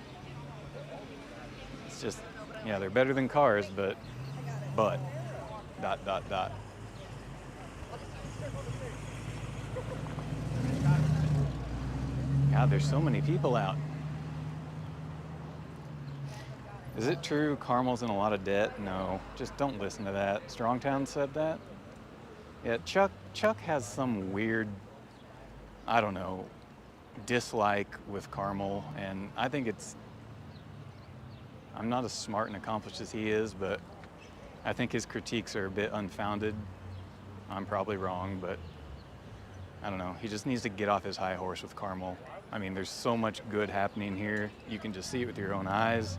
It's just, yeah, they're better than cars, but, dot, dot, dot. God, there's so many people out. Is it true Carmel's in a lot of debt? No, just don't listen to that. Strongtown said that? Yeah, Chuck has some weird, I don't know, dislike with Carmel, and I think I'm not as smart and accomplished as he is, but I think his critiques are a bit unfounded. I'm probably wrong, but I don't know. He just needs to get off his high horse with Carmel. I mean, there's so much good happening here. You can just see it with your own eyes.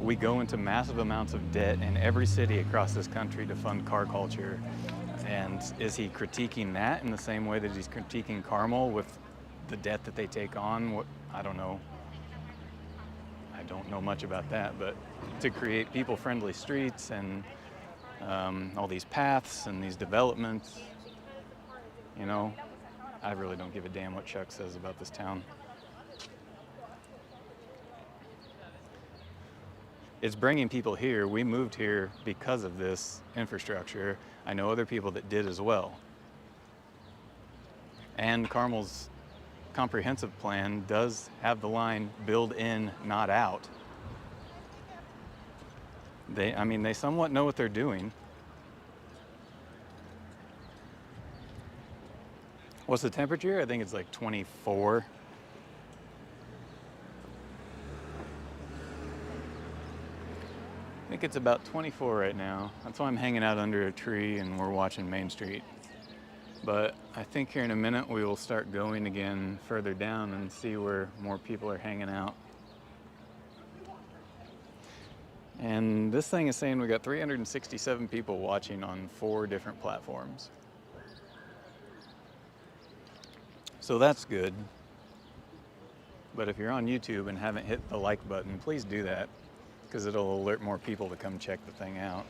We go into massive amounts of debt in every city across this country to fund car culture. And is he critiquing that in the same way that he's critiquing Carmel with the debt that they take on? I don't know. I don't know much about that, but to create people-friendly streets and all these paths and these developments, you know, I really don't give a damn what Chuck says about this town. It's bringing people here. We moved here because of this infrastructure. I know other people that did as well. And Carmel's comprehensive plan does have the line build in, not out. They somewhat know what they're doing. What's the temperature? I think it's like 24. I think it's about 24 right now. That's why I'm hanging out under a tree and we're watching Main Street. But I think here in a minute we will start going again further down and see where more people are hanging out. And this thing is saying we got 367 people watching on 4 different platforms. So that's good. But if you're on YouTube and haven't hit the like button, please do that, because it'll alert more people to come check the thing out.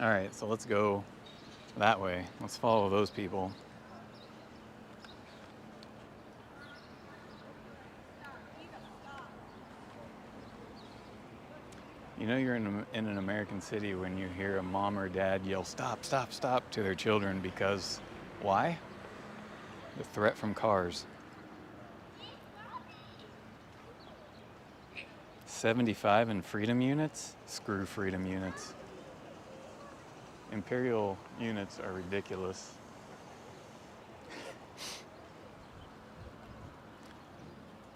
All right, so let's go that way. Let's follow those people. You know you're in an American city when you hear a mom or dad yell, "Stop, stop, stop," to their children because, why? The threat from cars. 75 in freedom units? Screw freedom units. Imperial units are ridiculous.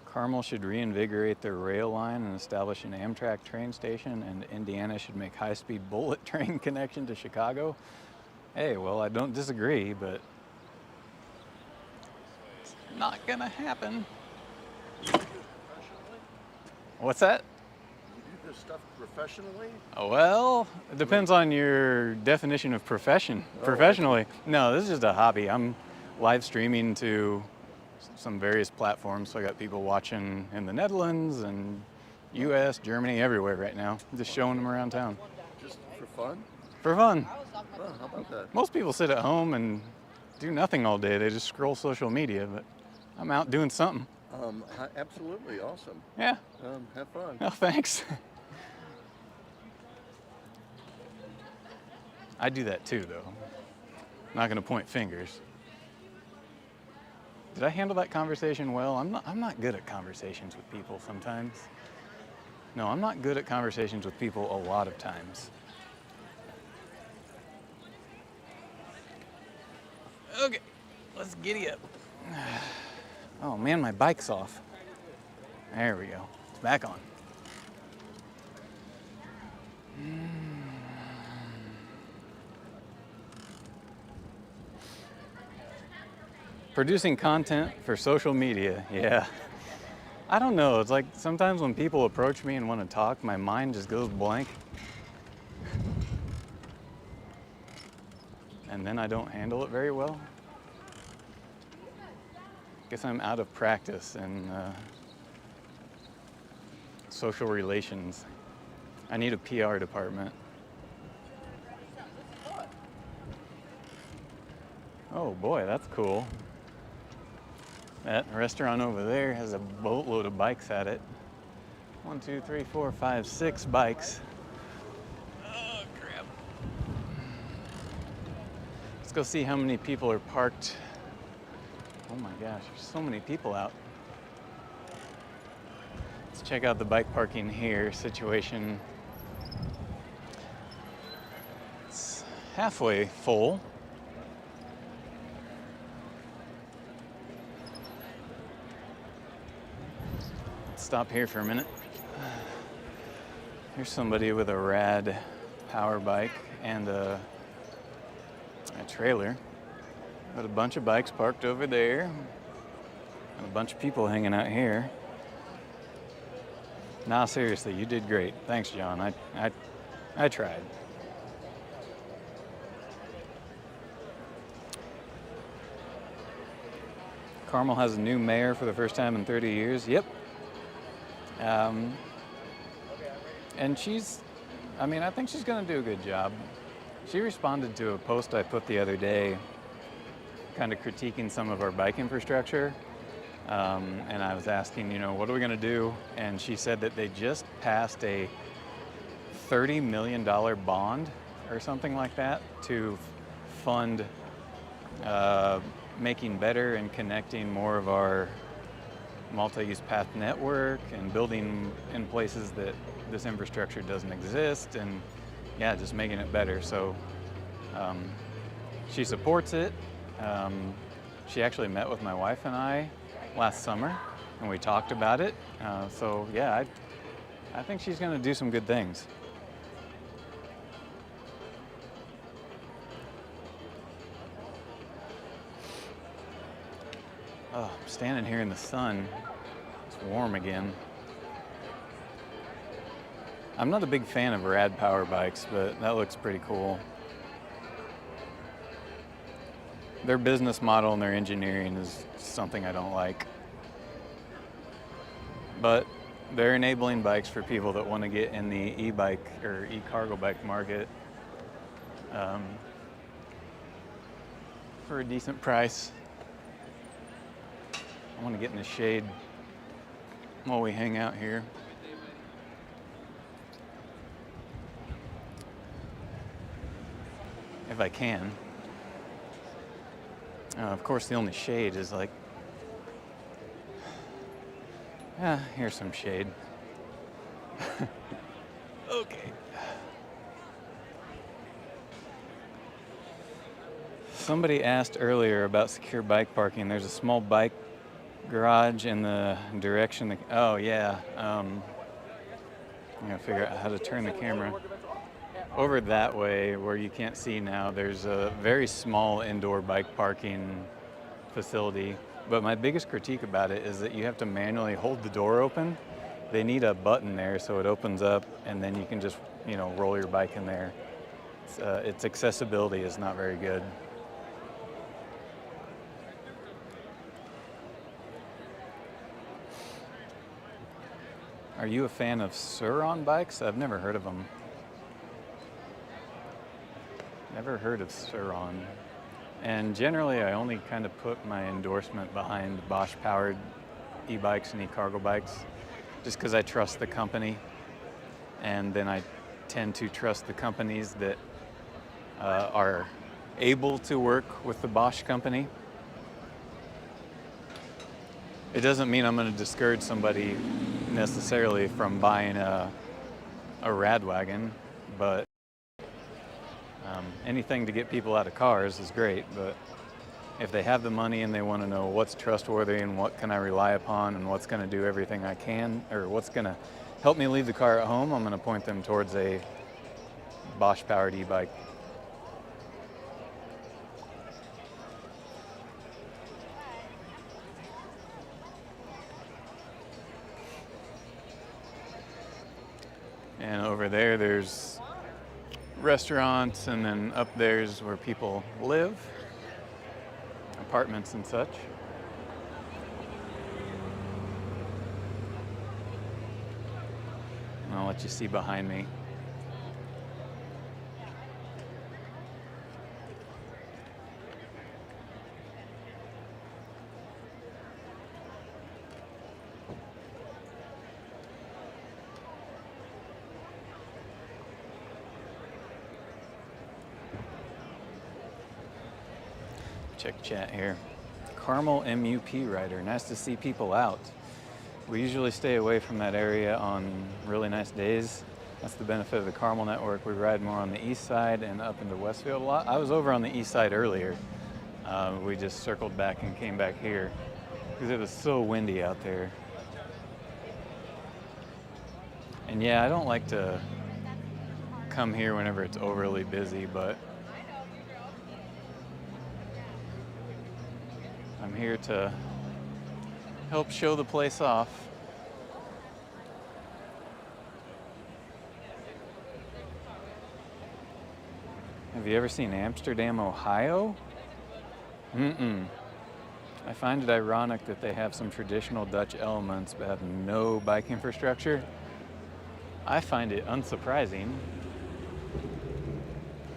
Carmel should reinvigorate their rail line and establish an Amtrak train station, and Indiana should make high-speed bullet train connection to Chicago. Hey, well, I don't disagree, but it's not gonna happen. What's that? You do this stuff professionally? Oh, well, it depends on your definition of profession. Professionally. No, this is just a hobby. I'm live streaming to some various platforms, so I got people watching in the Netherlands and US, Germany, everywhere right now. I'm just showing them around town. Just for fun? For fun. Well, how about that? Most people sit at home and do nothing all day. They just scroll social media, but I'm out doing something. Absolutely awesome. Yeah. Have fun. Oh, thanks. I do that too, though. Not gonna point fingers. Did I handle that conversation well? I'm not good at conversations with people sometimes. No, I'm not good at conversations with people a lot of times. Okay, let's giddy up. Oh man, my bike's off. There we go. It's back on. Producing content for social media, yeah. I don't know, it's like sometimes when people approach me and want to talk, my mind just goes blank. And then I don't handle it very well. Guess I'm out of practice in social relations. I need a PR department. Oh boy, that's cool. That restaurant over there has a boatload of bikes at it. 1, 2, 3, 4, 5, 6 bikes. Oh, crap. Let's go see how many people are parked. Oh my gosh, there's so many people out. Let's check out the bike parking here situation. It's halfway full. Stop here for a minute. Here's somebody with a rad power bike and a trailer. Got a bunch of bikes parked over there and a bunch of people hanging out here. Nah, seriously, you did great. Thanks, John. I tried. Carmel has a new mayor for the first time in 30 years. Yep. And I think she's going to do a good job. She responded to a post I put the other day, kind of critiquing some of our bike infrastructure. And I was asking, what are we going to do? And she said that they just passed a $30 million bond or something like that to fund making better and connecting more of our multi-use path network and building in places that this infrastructure doesn't exist, and yeah, just making it better. So she supports it. She actually met with my wife and I last summer, and we talked about it. So yeah, I think she's going to do some good things. Oh, I'm standing here in the sun. It's warm again. I'm not a big fan of rad power bikes, but that looks pretty cool. Their business model and their engineering is something I don't like. But they're enabling bikes for people that want to get in the e-bike or e-cargo bike market for a decent price. I want to get in the shade while we hang out here. If I can. Of course, the only shade is like, here's some shade. Okay. Somebody asked earlier about secure bike parking. There's a small bike garage in the direction. Oh yeah. I'm gonna figure out how to turn the camera. Over that way, where you can't see now, there's a very small indoor bike parking facility. But my biggest critique about it is that you have to manually hold the door open. They need a button there so it opens up, and then you can just, roll your bike in there. Its accessibility is not very good. Are you a fan of Sur-On bikes? I've never heard of them. Never heard of Sur-On. And generally, I only kind of put my endorsement behind Bosch-powered e-bikes and e-cargo bikes, just because I trust the company. And then I tend to trust the companies that are able to work with the Bosch company. It doesn't mean I'm going to discourage somebody necessarily from buying a rad wagon, but anything to get people out of cars is great. But if they have the money and they want to know what's trustworthy and what can I rely upon and what's going to do everything I can, or what's going to help me leave the car at home, I'm going to point them towards a Bosch-powered e-bike. And over there, there's restaurants, and then up there's where people live, apartments and such. And I'll let you see behind me. Check chat here. Carmel MUP rider. Nice to see people out. We usually stay away from that area on really nice days. That's the benefit of the Carmel network. We ride more on the east side and up into Westfield a lot. I was over on the east side earlier. We just circled back and came back here because it was so windy out there. And yeah, I don't like to come here whenever it's overly busy, but I'm here to help show the place off. Have you ever seen Amsterdam, Ohio? I find it ironic that they have some traditional Dutch elements but have no bike infrastructure. I find it unsurprising.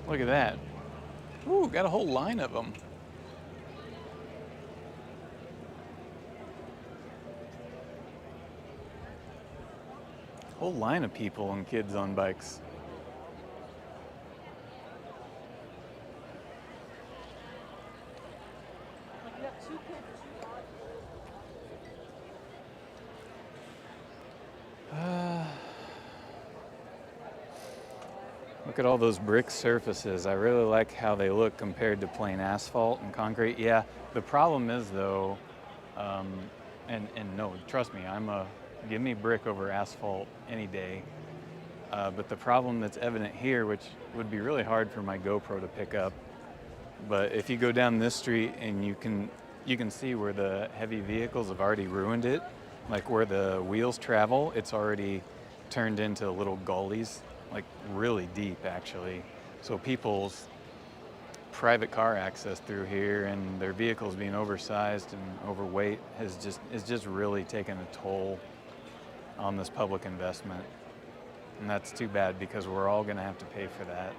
Look at that. Ooh, got a whole line of them. Whole line of people and kids on bikes. Look at all those brick surfaces. I really like how they look compared to plain asphalt and concrete. Yeah, the problem is though, and no, trust me, give me brick over asphalt any day. But the problem that's evident here, which would be really hard for my GoPro to pick up, but if you go down this street and you can see where the heavy vehicles have already ruined it, like where the wheels travel, it's already turned into little gullies, like really deep actually. So people's private car access through here and their vehicles being oversized and overweight is just really taken a toll on this public investment. And that's too bad because we're all gonna have to pay for that.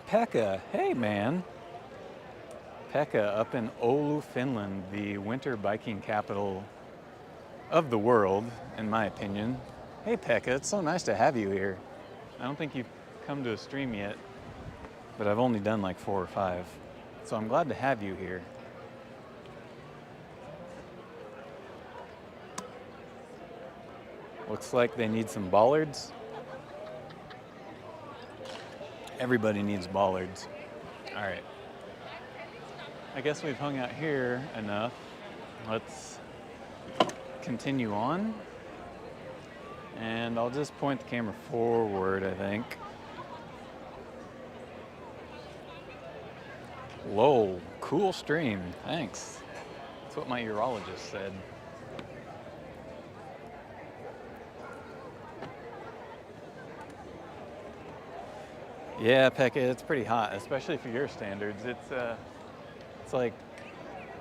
Pekka, hey man. Pekka up in Oulu, Finland, the winter biking capital of the world, in my opinion. Hey Pekka, it's so nice to have you here. I don't think you've come to a stream yet, but I've only done like 4 or 5. So I'm glad to have you here. Looks like they need some bollards. Everybody needs bollards. All right. I guess we've hung out here enough. Let's continue on. And I'll just point the camera forward, I think. Lol, cool stream, thanks. That's what my urologist said. Yeah, Pekka, it's pretty hot, especially for your standards. It's like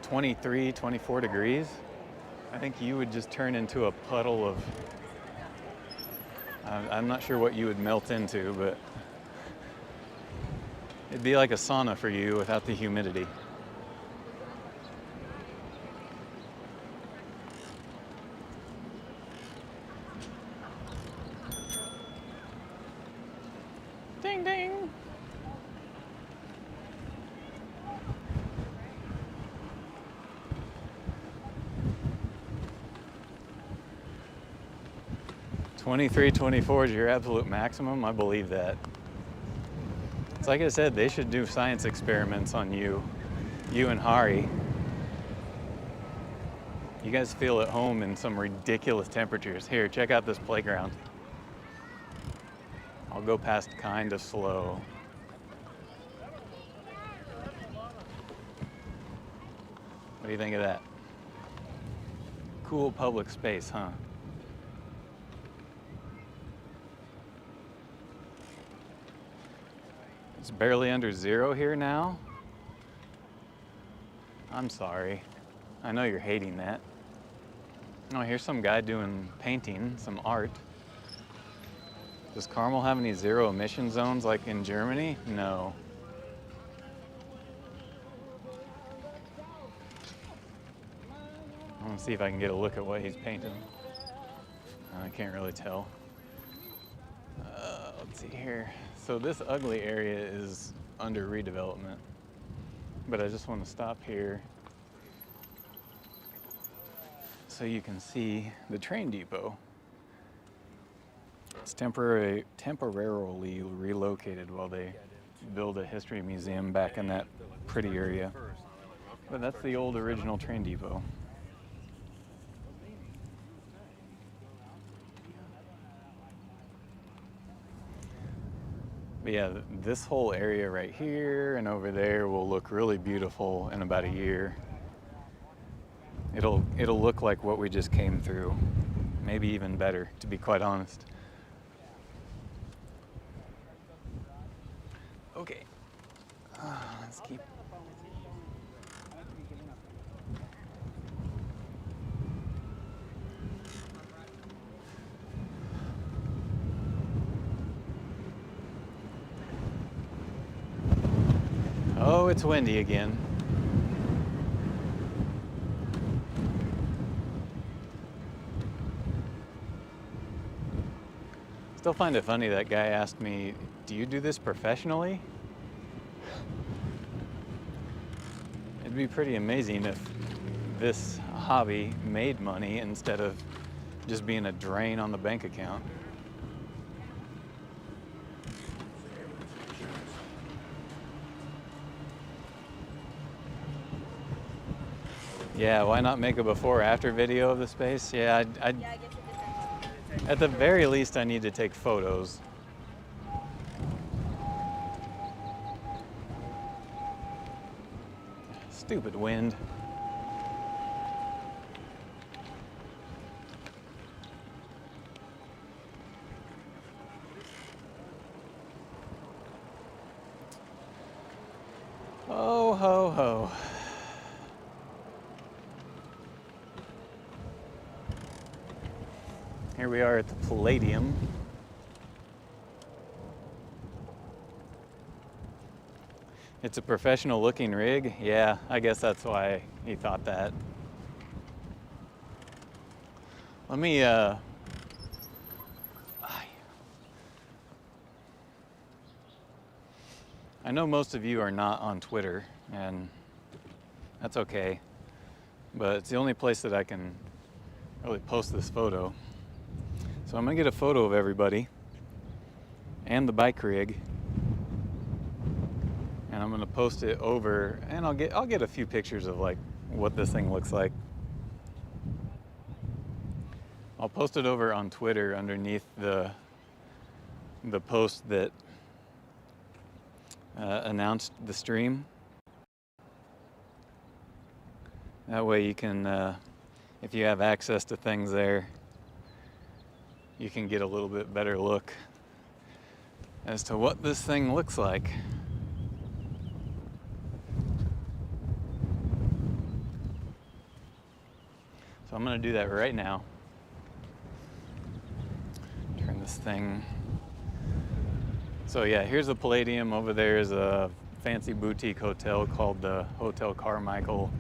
23, 24 degrees. I think you would just turn into a puddle of, I'm not sure what you would melt into, but it'd be like a sauna for you without the humidity. Ding, ding. "23, 24 is your absolute maximum." I believe that. It's like I said, they should do science experiments on you and Hari. You guys feel at home in some ridiculous temperatures. Here, check out this playground. I'll go past kind of slow. What do you think of that? Cool public space, huh? It's barely under 0 here now. I'm sorry. I know you're hating that. Oh, here's some guy doing painting, some art. Does Carmel have any 0 emission zones like in Germany? No. I want to see if I can get a look at what he's painting. I can't really tell. Let's see here. So this ugly area is under redevelopment, but I just want to stop here so you can see the train depot. It's temporarily relocated while they build a history museum back in that pretty area. But that's the old original train depot. But yeah, this whole area right here and over there will look really beautiful in about a year. It'll look like what we just came through. Maybe even better, to be quite honest. Okay, let's keep. Oh, it's windy again. Still find it funny that guy asked me, "Do you do this professionally?" It'd be pretty amazing if this hobby made money instead of just being a drain on the bank account. Yeah, why not make a before-after video of the space? Yeah, Yeah, I guess it depends. at the very least, I need to take photos. Stupid wind. Oh, ho, ho. Here we are at the Palladium. It's a professional looking rig. Yeah, I guess that's why he thought that. Let me, I know most of you are not on Twitter, and that's okay, but it's the only place that I can really post this photo. So I'm gonna get a photo of everybody and the bike rig, and I'm gonna post it over, and I'll get a few pictures of like what this thing looks like. I'll post it over on Twitter underneath the post that announced the stream. That way you can, if you have access to things there, you can get a little bit better look as to what this thing looks like. So I'm gonna do that right now. Turn this thing. So yeah, here's the Palladium. Over there is a fancy boutique hotel called the Hotel Carmichael.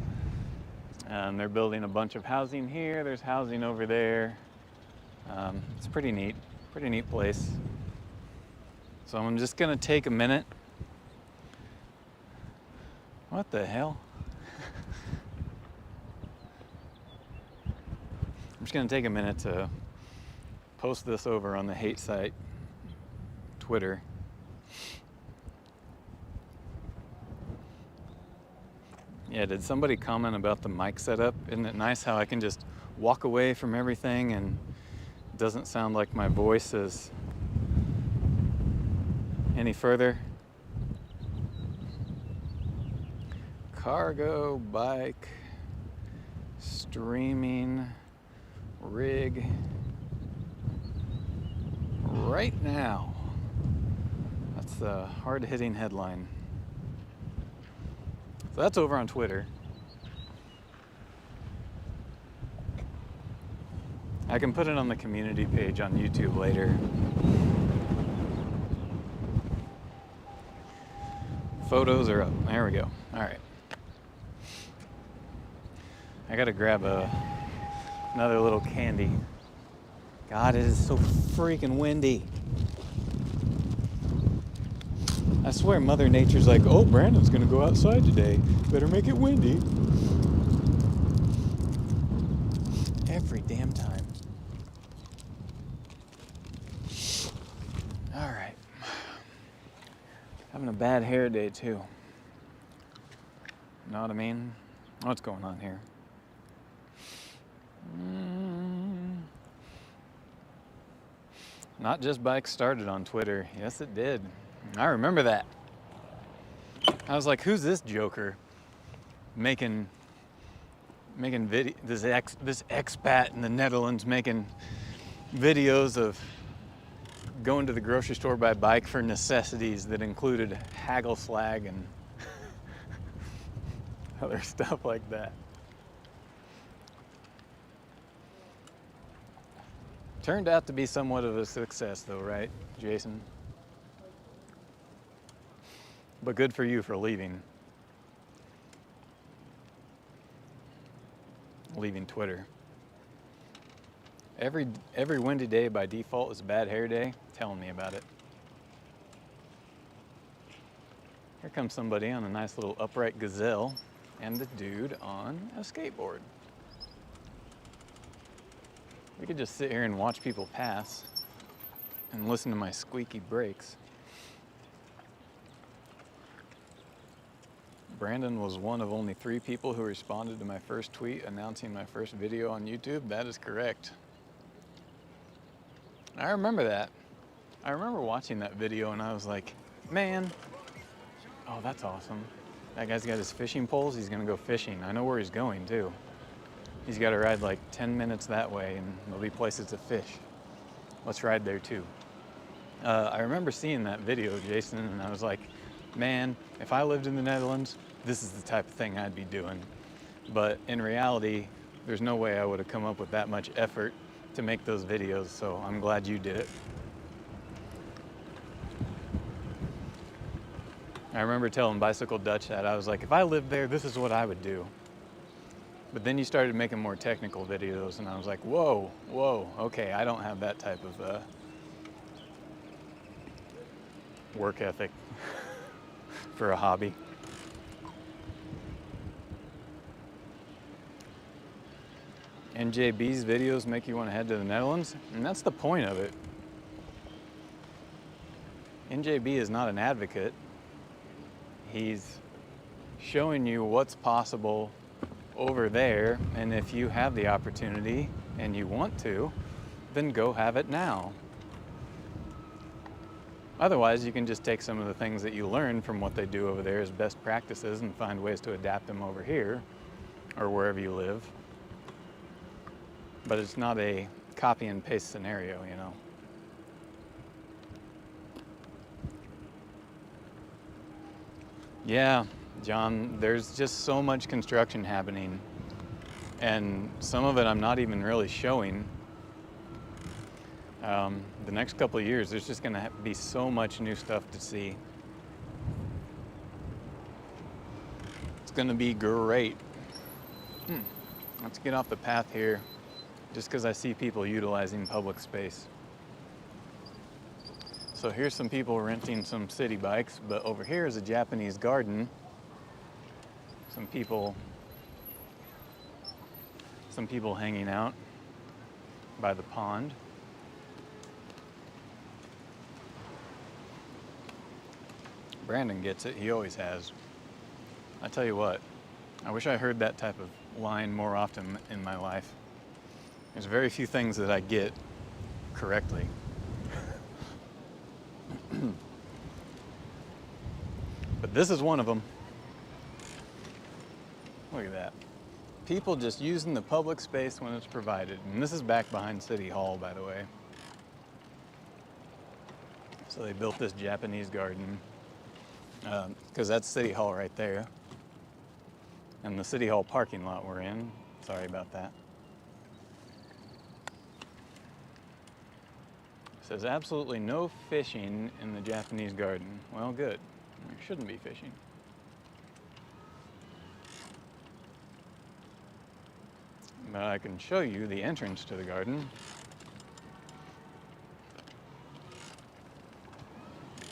They're building a bunch of housing here. There's housing over there. It's pretty neat place. So I'm just gonna take a minute. What the hell? I'm just gonna take a minute to post this over on the hate site, Twitter. Yeah, did somebody comment about the mic setup? Isn't it nice how I can just walk away from everything and it doesn't sound like my voice is any further? Cargo bike streaming rig right now. That's the hard-hitting headline. So that's over on Twitter. I can put it on the community page on YouTube later. Photos are up. There we go. All right. I gotta grab another little candy. God, it is so freaking windy. I swear Mother Nature's like, oh, Brandon's gonna go outside today. Better make it windy. Every damn time. All right. Having a bad hair day too. Know what I mean? What's going on here? Not Just Bikes started on Twitter. Yes, it did. I remember that. I was like, who's this joker making video? This expat in the Netherlands making videos of going to the grocery store by bike for necessities that included haggle slag and other stuff like that. Turned out to be somewhat of a success though, right, Jason? But good for you for leaving Twitter. Every windy day by default is a bad hair day. Telling me about it. Here comes somebody on a nice little upright gazelle and a dude on a skateboard. We could just sit here and watch people pass and listen to my squeaky brakes. Brandon was one of only 3 people who responded to my first tweet announcing my first video on YouTube. That is correct. I remember that. I remember watching that video and I was like, man, oh, that's awesome. That guy's got his fishing poles. He's gonna go fishing. I know where he's going too. He's got to ride like 10 minutes that way and there'll be places to fish. Let's ride there too. I remember seeing that video, Jason, and I was like, man, if I lived in the Netherlands, this is the type of thing I'd be doing. But in reality, there's no way I would have come up with that much effort to make those videos, so I'm glad you did it. I remember telling Bicycle Dutch that. I was like, if I lived there, this is what I would do. But then you started making more technical videos, and I was like, whoa, okay, I don't have that type of work ethic for a hobby. NJB's videos make you want to head to the Netherlands, and that's the point of it. NJB is not an advocate. He's showing you what's possible over there, and if you have the opportunity and you want to, then go have it now. Otherwise, you can just take some of the things that you learn from what they do over there as best practices and find ways to adapt them over here or wherever you live. But it's not a copy and paste scenario, you know. Yeah, John, there's just so much construction happening, and some of it I'm not even really showing. The next couple of years, there's just gonna be so much new stuff to see. It's gonna be great. Let's get off the path here, just because I see people utilizing public space. So here's some people renting some city bikes, but over here is a Japanese garden. Some people hanging out by the pond. Brandon gets it, he always has. I tell you what, I wish I heard that type of line more often in my life. There's very few things that I get correctly. But this is one of them. Look at that. People just using the public space when it's provided. And this is back behind City Hall, by the way. So they built this Japanese garden because that's City Hall right there. And the City Hall parking lot we're in. Sorry about that. It says absolutely no fishing in the Japanese garden. Well, good. There shouldn't be fishing. But I can show you the entrance to the garden.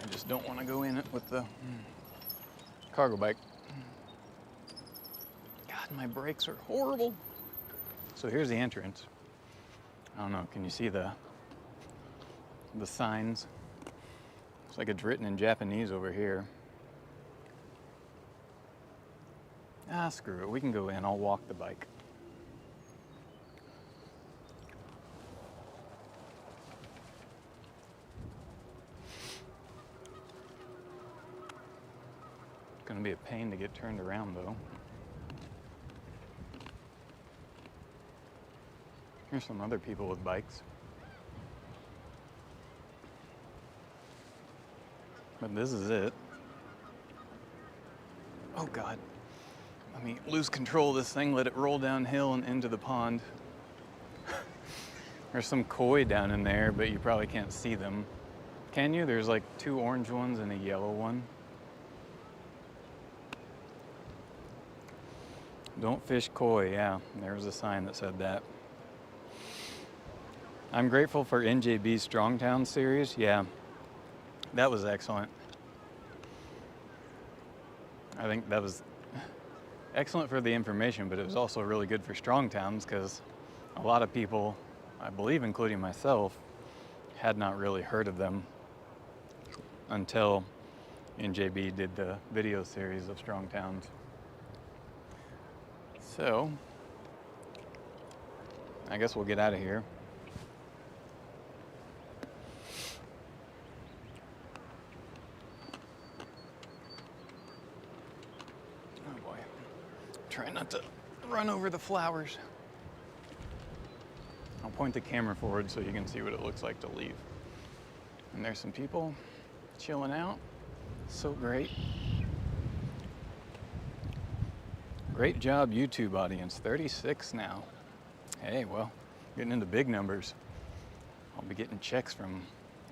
I just don't want to go in it with the cargo bike. God, my brakes are horrible. So here's the entrance. I don't know, can you see the signs? Looks like it's written in Japanese over here. Ah, screw it, we can go in, I'll walk the bike. It's gonna be a pain to get turned around though. Here's some other people with bikes. But this is it. Oh God. Let me lose control of this thing, let it roll downhill and into the pond. There's some koi down in there, but you probably can't see them. Can you? There's like 2 orange ones and a yellow one. Don't fish koi, yeah, there was a sign that said that. I'm grateful for NJB's Strongtown series, yeah. That was excellent. I think that was excellent for the information, but it was also really good for strong towns because a lot of people, I believe including myself, had not really heard of them until NJB did the video series of strong towns. So, I guess we'll get out of here. Oh boy. Try not to run over the flowers. I'll point the camera forward so you can see what it looks like to leave. And there's some people chilling out. So great. Great job, YouTube audience. 36 now. Hey, well, getting into big numbers. I'll be getting checks from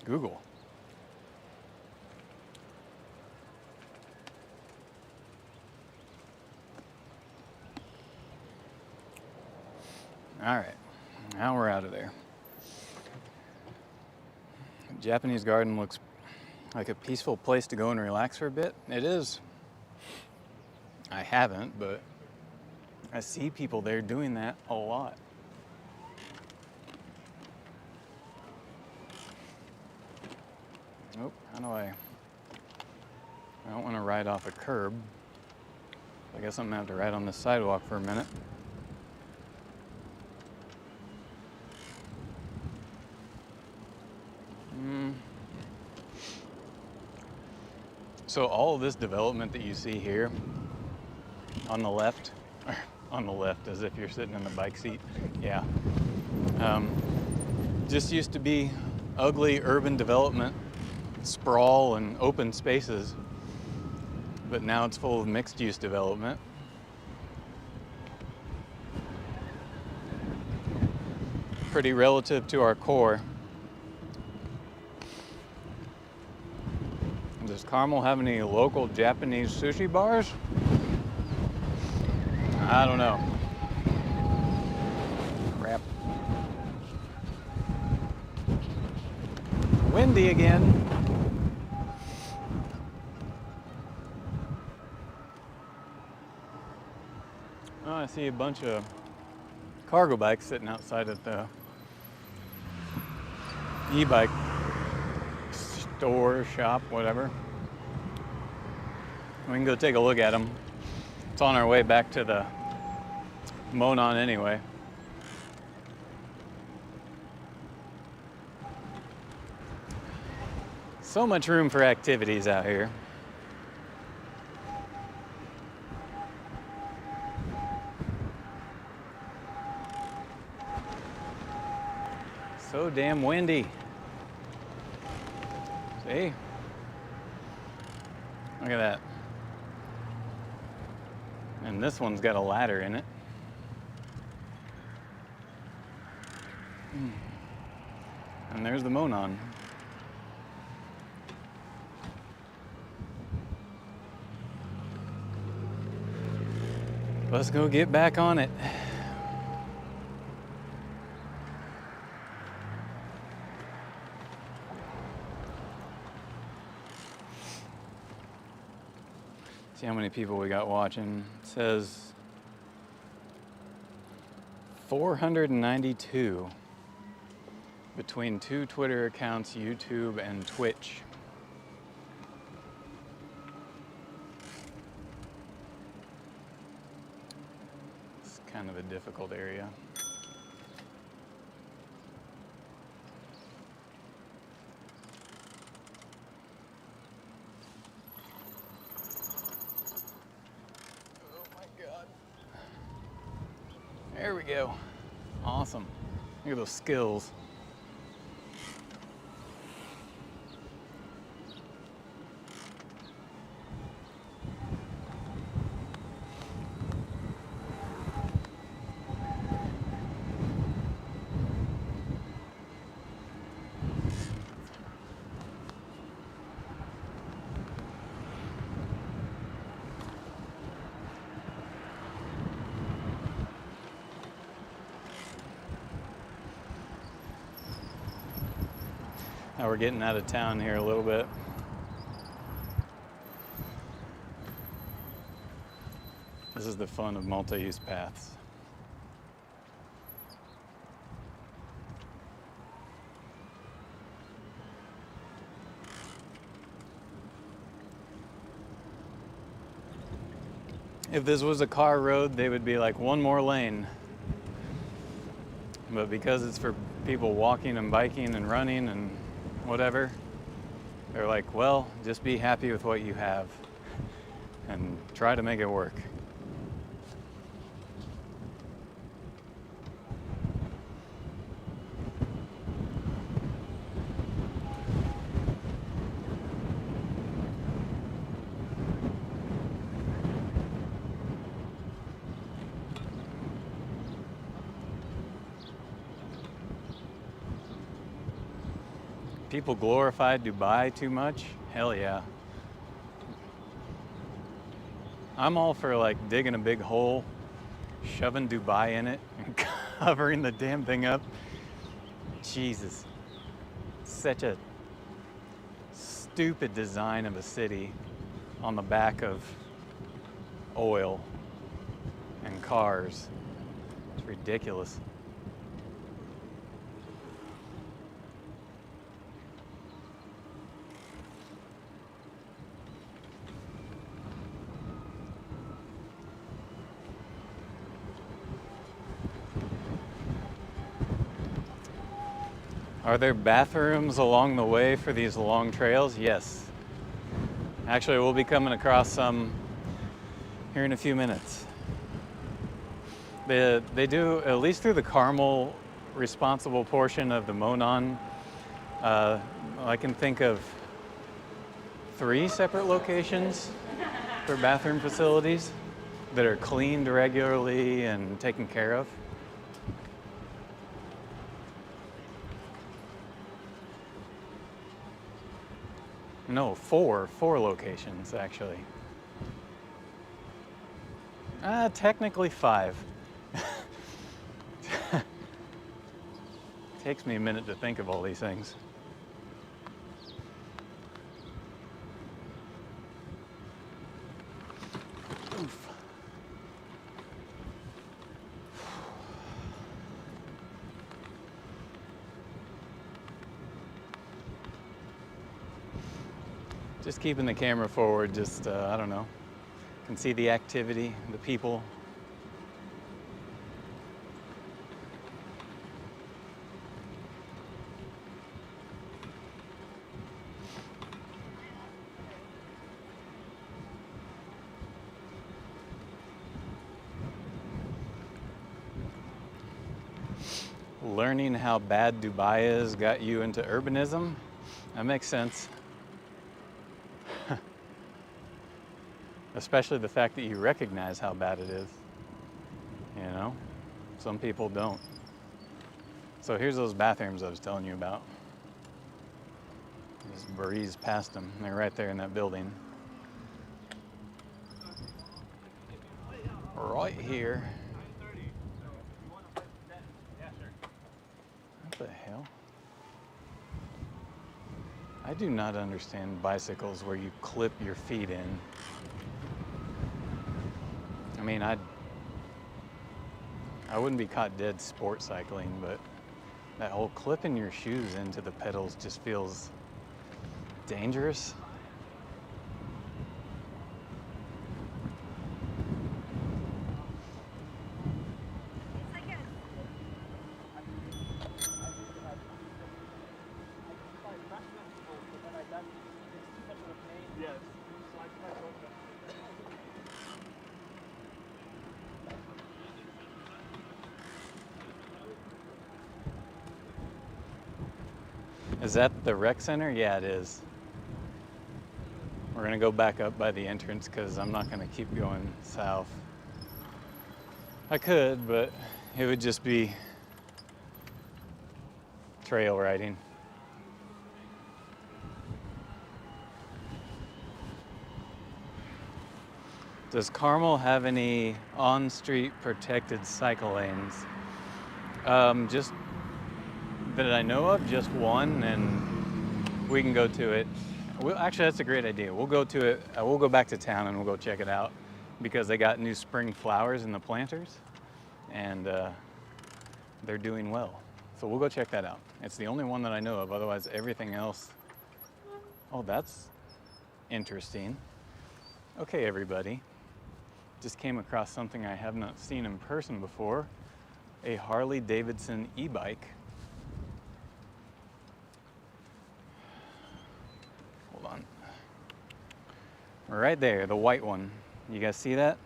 Google. All right, now we're out of there. Japanese garden looks like a peaceful place to go and relax for a bit. It is. I haven't, but I see people there doing that a lot. Oh, how do I don't want to ride off a curb. I guess I'm gonna have to ride on the sidewalk for a minute. So all of this development that you see here on the left, as if you're sitting in the bike seat, yeah, just used to be ugly urban development, sprawl and open spaces, but now it's full of mixed-use development. Pretty relative to our core. Does Carmel have any local Japanese sushi bars? I don't know. Crap. Windy again. Oh, I see a bunch of cargo bikes sitting outside at the e-bike store, shop, whatever. We can go take a look at them. It's on our way back to the Monon anyway. So much room for activities out here. So damn windy. See? Look at that. And this one's got a ladder in it. And there's the Monon. Let's go get back on it. See how many people we got watching. It says 492 between 2 Twitter accounts, YouTube and Twitch. It's kind of a difficult area. There we go. Awesome. Look at those skills. Now we're getting out of town here a little bit. This is the fun of multi-use paths. If this was a car road, they would be like one more lane. But because it's for people walking and biking and running and whatever, they're like, well, just be happy with what you have and try to make it work. People glorify Dubai too much? Hell yeah. I'm all for like digging a big hole, shoving Dubai in it, and covering the damn thing up. Jesus. Such a stupid design of a city on the back of oil and cars. It's ridiculous. Are there bathrooms along the way for these long trails? Yes. Actually, we'll be coming across some here in a few minutes. They do, at least through the Carmel responsible portion of the Monon, I can think of 3 separate locations for bathroom facilities that are cleaned regularly and taken care of. No, four locations actually. Technically 5. Takes me a minute to think of all these things. Oof. Just keeping the camera forward, just, I don't know, can see the activity, the people. Learning how bad Dubai is got you into urbanism? That makes sense. Especially the fact that you recognize how bad it is. You know, some people don't. So here's those bathrooms I was telling you about. Just breeze past them. They're right there in that building. Right here. What the hell? I do not understand bicycles where you clip your feet in. I mean, I wouldn't be caught dead sport cycling, but that whole clipping your shoes into the pedals just feels dangerous. Is that the rec center? Yeah, it is. We're gonna go back up by the entrance because I'm not gonna keep going south. I could, but it would just be trail riding. Does Carmel have any on-street protected cycle lanes? Just that I know of, just one, and we can go to it. Actually, that's a great idea. We'll go to it. We'll go back to town and we'll go check it out because they got new spring flowers in the planters, and they're doing well. So we'll go check that out. It's the only one that I know of. Otherwise, everything else. Oh, that's interesting. Okay, everybody. just came across something I have not seen in person before, a Harley Davidson e-bike. Hold on. Right there, the white one. You guys see that?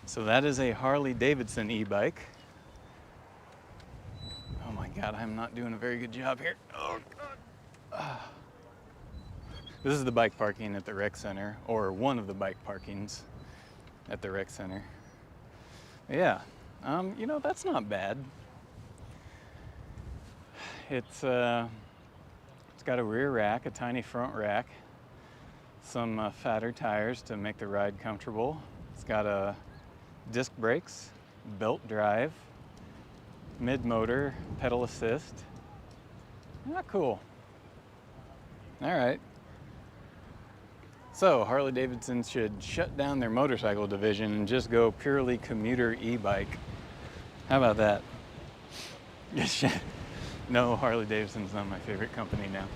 So that is a Harley Davidson e-bike. Oh my God, I'm not doing a very good job here. Oh God. This is the bike parking at the rec center, or one of the bike parkings at the rec center. Yeah, that's not bad. It's got a rear rack, a tiny front rack, some fatter tires to make the ride comfortable. It's got disc brakes, belt drive, mid-motor, pedal assist. Not cool. All right. So Harley Davidson should shut down their motorcycle division and just go purely commuter e-bike. How about that? No, Harley Davidson's not my favorite company now.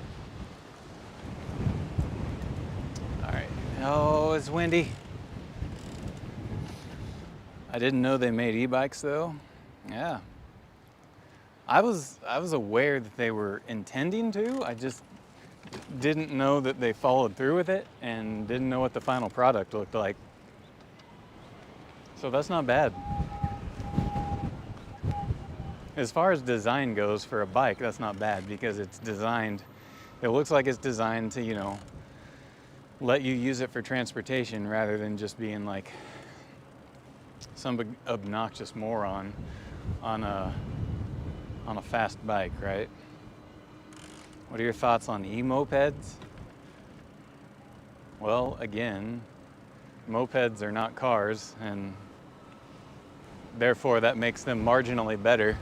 All right. Oh, it's windy. I didn't know they made e-bikes though. Yeah. I was aware that they were intending to. I just didn't know that they followed through with it and didn't know what the final product looked like. So that's not bad. As far as design goes for a bike, that's not bad because it's designed, it looks like it's designed to, let you use it for transportation rather than just being like some obnoxious moron on a fast bike, right? What are your thoughts on e-mopeds? Well, again, mopeds are not cars, and therefore that makes them marginally better.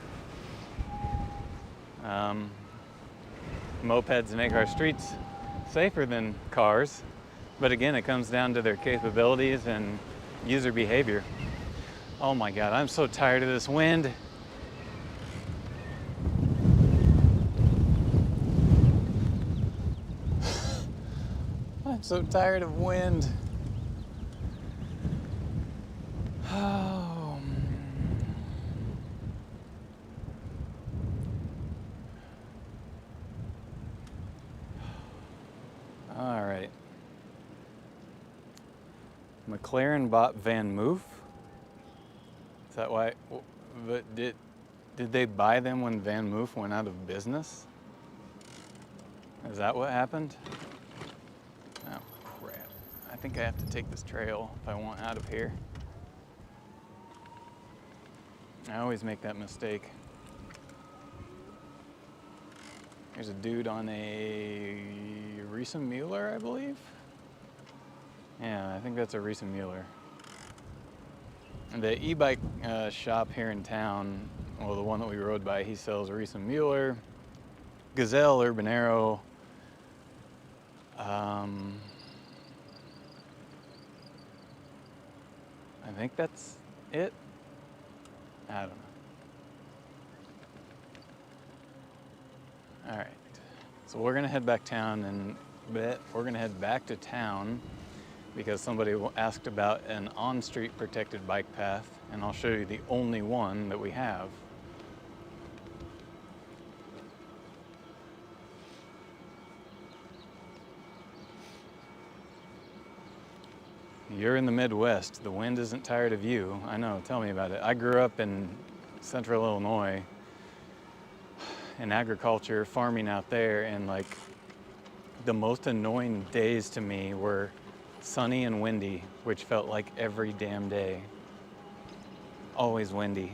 Mopeds make our streets safer than cars, but again, it comes down to their capabilities and user behavior. Oh my God, I'm so tired of this wind. I'm so tired of wind. Oh. All right. McLaren bought Van Moof. Is that why? But did they buy them when Van Moof went out of business? Is that what happened? Oh, crap. I think I have to take this trail if I want out of here. I always make that mistake. There's a dude on a Riesa Mueller, I believe. Yeah, I think that's a Riesa Mueller. And the e-bike shop here in town, well, the one that we rode by, he sells a Riesa Mueller, Gazelle, Urban Arrow, I think that's it. I don't know. All right, so we're gonna head back to town because somebody asked about an on-street protected bike path, and I'll show you the only one that we have. You're in the Midwest. The wind isn't tired of you. I know, tell me about it. I grew up in central Illinois in agriculture, farming out there, and like the most annoying days to me were sunny and windy, which felt like every damn day. Always windy.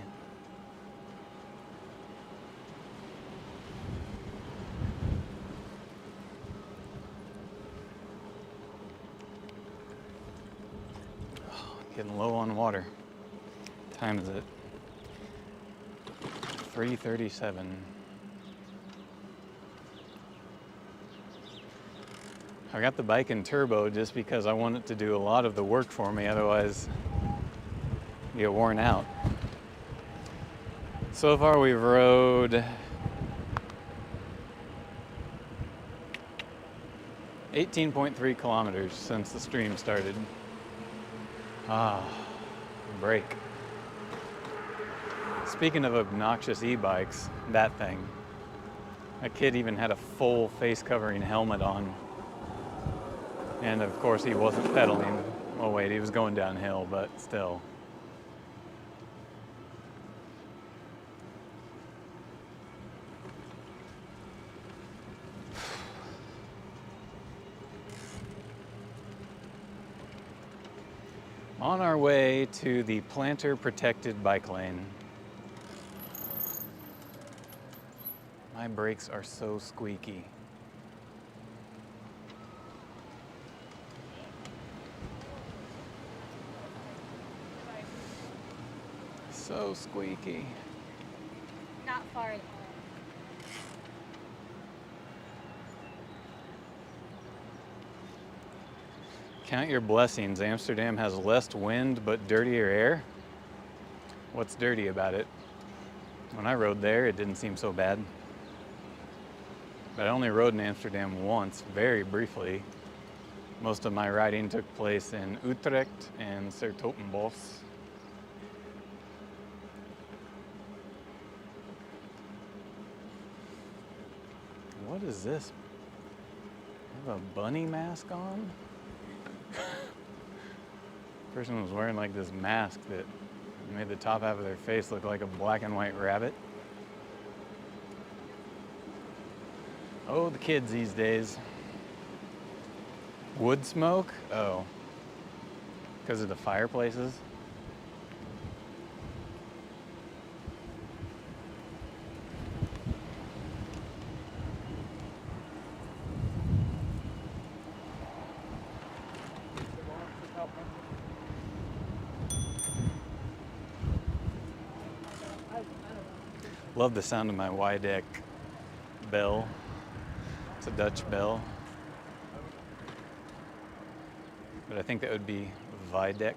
Getting low on water. What time is it? 3:37. I got the bike in turbo just because I want it to do a lot of the work for me, otherwise you get worn out. So far we've rode 18.3 kilometers since the stream started. Ah, break. Speaking of obnoxious e-bikes, that thing. A kid even had a full face covering helmet on. And of course he wasn't pedaling. Oh wait, he was going downhill, but still. On our way to the planter protected bike lane. My brakes are so squeaky. So squeaky. Not far at all. Count your blessings. Amsterdam has less wind but dirtier air. What's dirty about it? When I rode there, it didn't seem so bad. But I only rode in Amsterdam once, very briefly. Most of my riding took place in Utrecht and 's-Hertogenbosch. What is this? I have a bunny mask on? Person was wearing like this mask that made the top half of their face look like a black and white rabbit. Oh, the kids these days. Wood smoke? Oh. Because of the fireplaces? Love the sound of my Y-deck bell. It's a Dutch bell. But I think that would be Videck.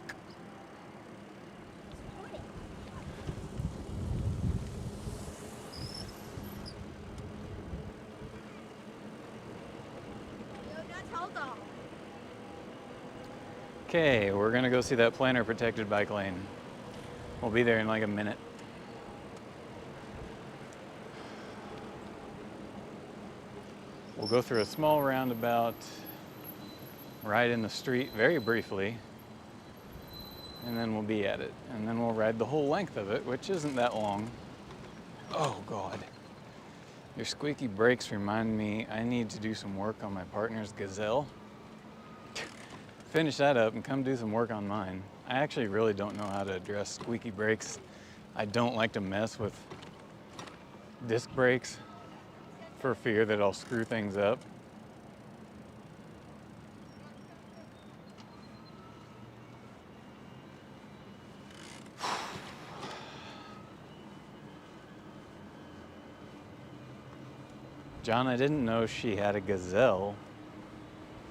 Okay, we're gonna go see that planter protected bike lane. We'll be there in like a minute. We'll go through a small roundabout, ride in the street very briefly, and then we'll be at it. And then we'll ride the whole length of it, which isn't that long. Oh God. Your squeaky brakes remind me I need to do some work on my partner's Gazelle. Finish that up and come do some work on mine. I actually really don't know how to address squeaky brakes. I don't like to mess with disc brakes for fear that I'll screw things up. John, I didn't know she had a Gazelle.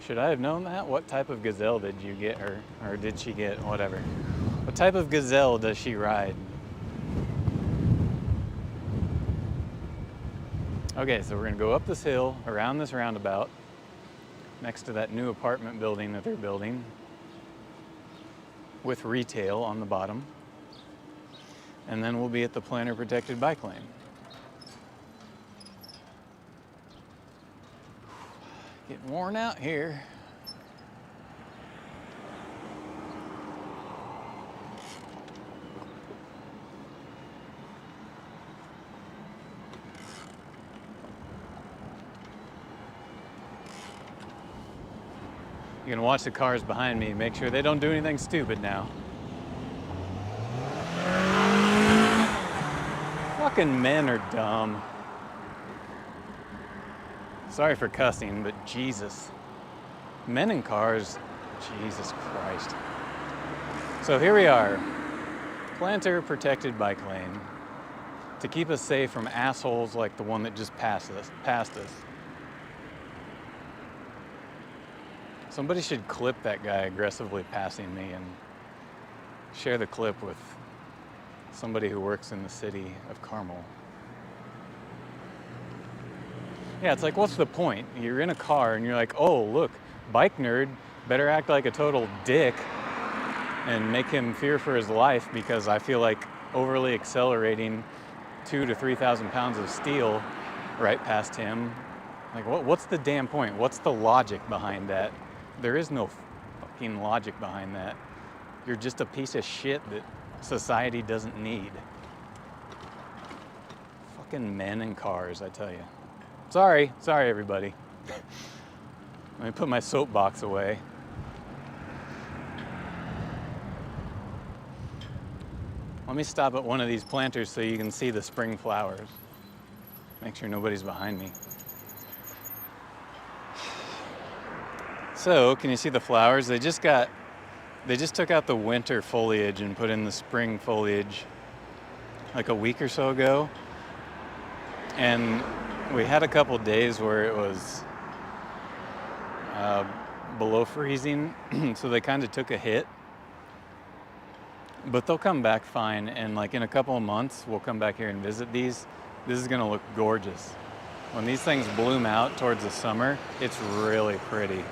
Should I have known that? What type of Gazelle did you get her? Or did she get? Whatever. What type of Gazelle does she ride? Okay, so we're gonna go up this hill, around this roundabout, next to that new apartment building that they're building, with retail on the bottom. And then we'll be at the planter protected bike lane. Getting worn out here. You can watch the cars behind me, make sure they don't do anything stupid now. Fucking men are dumb. Sorry for cussing, but Jesus. Men in cars, Jesus Christ. So here we are, planter protected bike lane, to keep us safe from assholes like the one that just passed us. Somebody should clip that guy aggressively passing me and share the clip with somebody who works in the city of Carmel. Yeah, it's like, what's the point? You're in a car and you're like, oh, look, bike nerd, better act like a total dick and make him fear for his life because I feel like overly accelerating 2,000 to 3,000 pounds of steel right past him. Like, what's the damn point? What's the logic behind that? There is no fucking logic behind that. You're just a piece of shit that society doesn't need. Fucking men in cars, I tell you. Sorry everybody. Let me put my soapbox away. Let me stop at one of these planters so you can see the spring flowers. Make sure nobody's behind me. So, can you see the flowers? They just took out the winter foliage and put in the spring foliage like a week or so ago. And we had a couple days where it was below freezing, so they kind of took a hit. But they'll come back fine, and like in a couple of months, we'll come back here and visit these. This is gonna look gorgeous. When these things bloom out towards the summer, it's really pretty.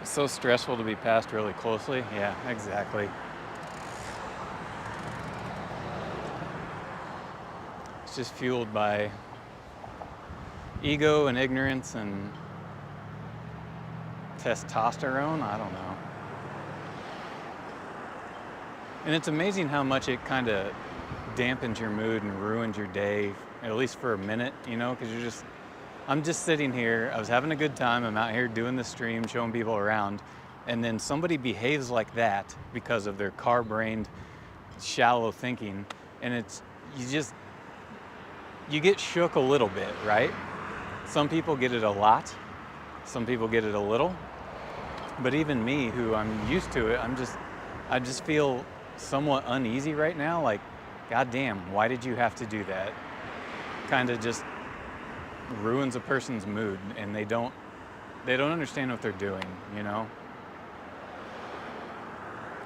It's so stressful to be passed really closely. Yeah, exactly. It's just fueled by ego and ignorance and testosterone. I don't know. And it's amazing how much it kind of dampens your mood and ruins your day, at least for a minute, you know, because I'm just sitting here, I was having a good time, I'm out here doing the stream, showing people around, and then somebody behaves like that because of their car-brained, shallow thinking, and you get shook a little bit, right? Some people get it a lot, some people get it a little, but even me, who I'm used to it, I just feel somewhat uneasy right now, like, goddamn, why did you have to do that? Kind of just ruins a person's mood, and they don't understand what they're doing, you know?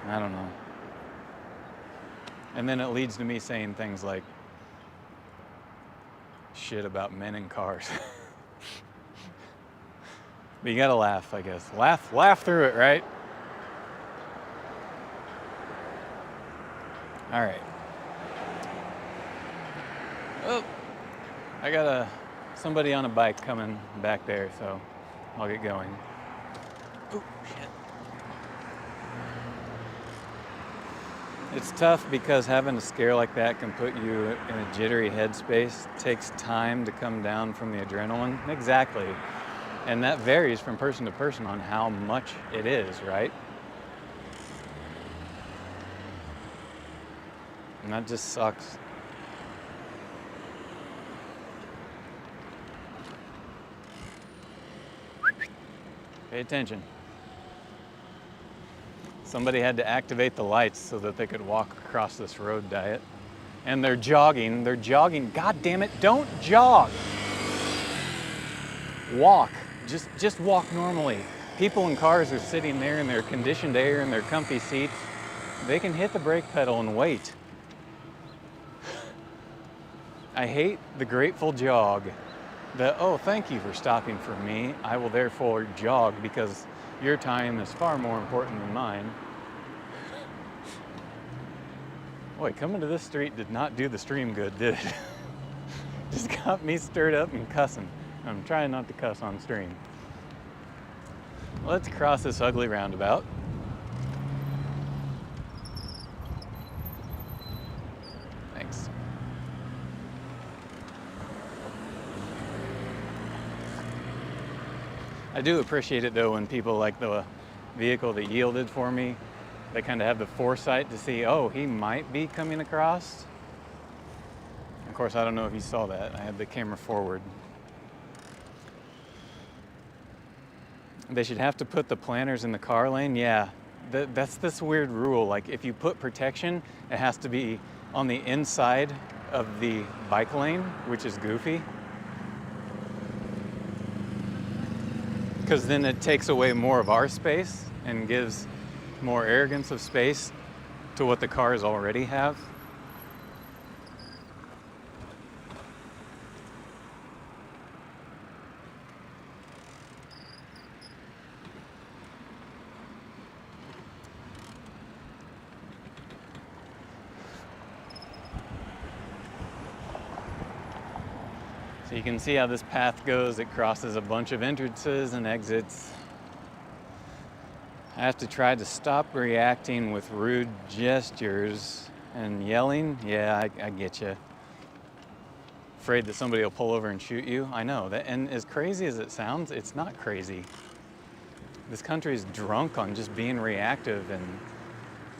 I don't know. And then it leads to me saying things like shit about men in cars. But you gotta laugh, I guess. Laugh through it, right? All right. Oh, I got somebody on a bike coming back there, so I'll get going. Oh, shit. It's tough because having a scare like that can put you in a jittery headspace. It takes time to come down from the adrenaline. Exactly. And that varies from person to person on how much it is, right? And that just sucks. Pay attention. Somebody had to activate the lights so that they could walk across this road, Diet. And they're jogging. God damn it, don't jog. Walk. Just walk normally. People in cars are sitting there in their conditioned air in their comfy seats. They can hit the brake pedal and wait. I hate the grateful jog. Oh, thank you for stopping for me. I will therefore jog because your time is far more important than mine. Boy, coming to this street did not do the stream good, did it? Just got me stirred up and cussing. I'm trying not to cuss on stream. Let's cross this ugly roundabout. Thanks. I do appreciate it though when people like the vehicle that yielded for me, they kind of have the foresight to see, oh, he might be coming across. Of course, I don't know if you saw that. I had the camera forward. They should have to put the planters in the car lane. Yeah, that's this weird rule. Like if you put protection, it has to be on the inside of the bike lane, which is goofy. Because then it takes away more of our space and gives more arrogance of space to what the cars already have. So you can see how this path goes. It crosses a bunch of entrances and exits. I have to try to stop reacting with rude gestures and yelling. Yeah, I get you. Afraid that somebody will pull over and shoot you. I know that, and as crazy as it sounds, it's not crazy. This country is drunk on just being reactive and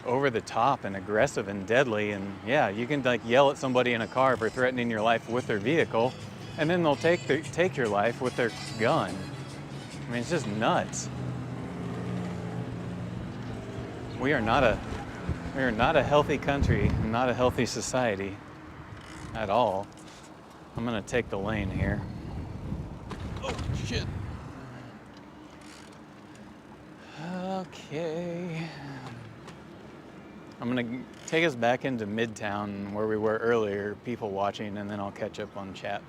over the top and aggressive and deadly. And yeah, you can like yell at somebody in a car for threatening your life with their vehicle, and then they'll take your life with their gun. I mean, it's just nuts. We are not a healthy country, not a healthy society at all. I'm gonna take the lane here. Oh shit. Okay. I'm gonna take us back into Midtown where we were earlier, people watching, and then I'll catch up on chat.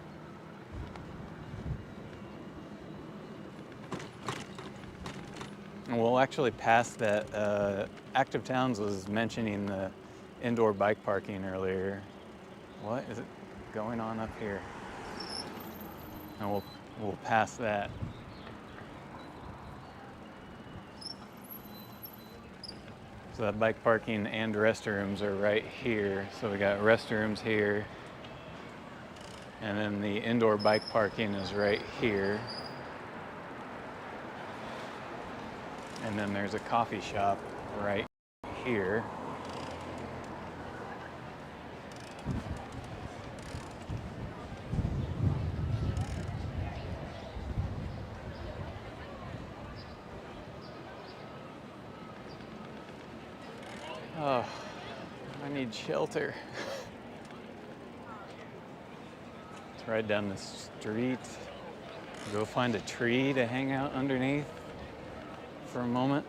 And we'll actually pass that. Active Towns was mentioning the indoor bike parking earlier. What is it going on up here? And we'll pass that. So that bike parking and restrooms are right here. So we got restrooms here. And then the indoor bike parking is right here. And then there's a coffee shop right here. Oh, I need shelter. Let's ride down the street. Go find a tree to hang out underneath for a moment.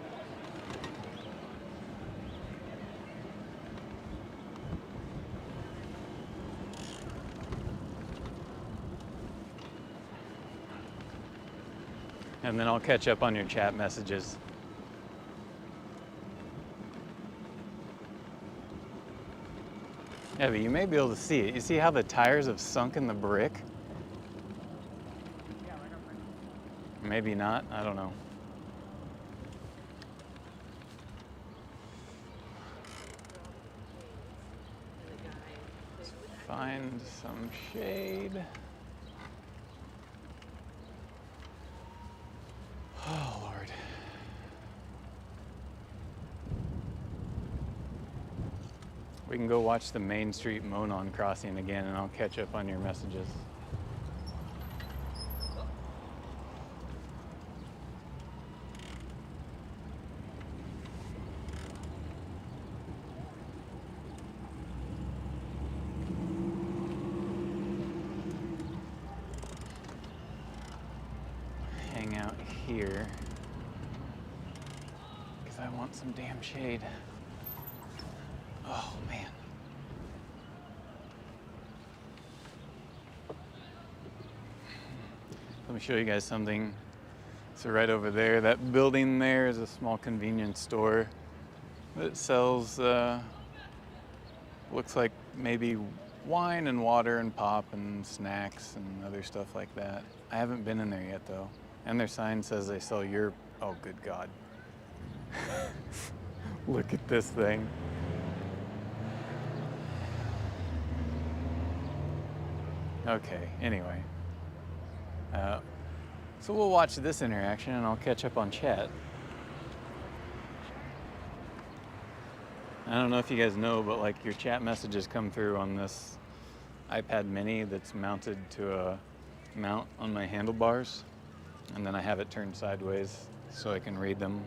And then I'll catch up on your chat messages. Yeah, but you may be able to see it. You see how the tires have sunk in the brick? Maybe not, I don't know. Let's find some shade. Oh, Lord. We can go watch the Main Street Monon crossing again, and I'll catch up on your messages. Hang out here, because I want some damn shade. Oh, man. Let me show you guys something. So right over there, that building there is a small convenience store that sells, looks like maybe wine and water and pop and snacks and other stuff like that. I haven't been in there yet though. And their sign says they sell your, oh good God. Look at this thing. Okay, anyway. So we'll watch this interaction and I'll catch up on chat. I don't know if you guys know, but like your chat messages come through on this iPad mini that's mounted to a mount on my handlebars. And then I have it turned sideways so I can read them.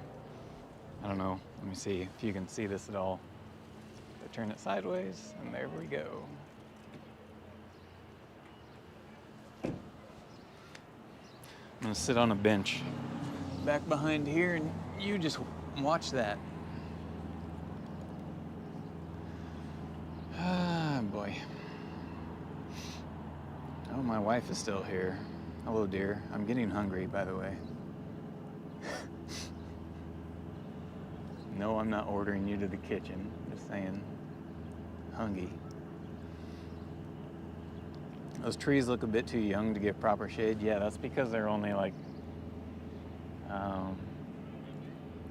I don't know, let me see if you can see this at all. I turn it sideways and there we go. I'm gonna sit on a bench back behind here and you just watch that. Ah, boy. Oh, my wife is still here. Hello, dear. I'm getting hungry, by the way. No, I'm not ordering you to the kitchen. Just saying, hungry. Those trees look a bit too young to give proper shade. Yeah, that's because they're only like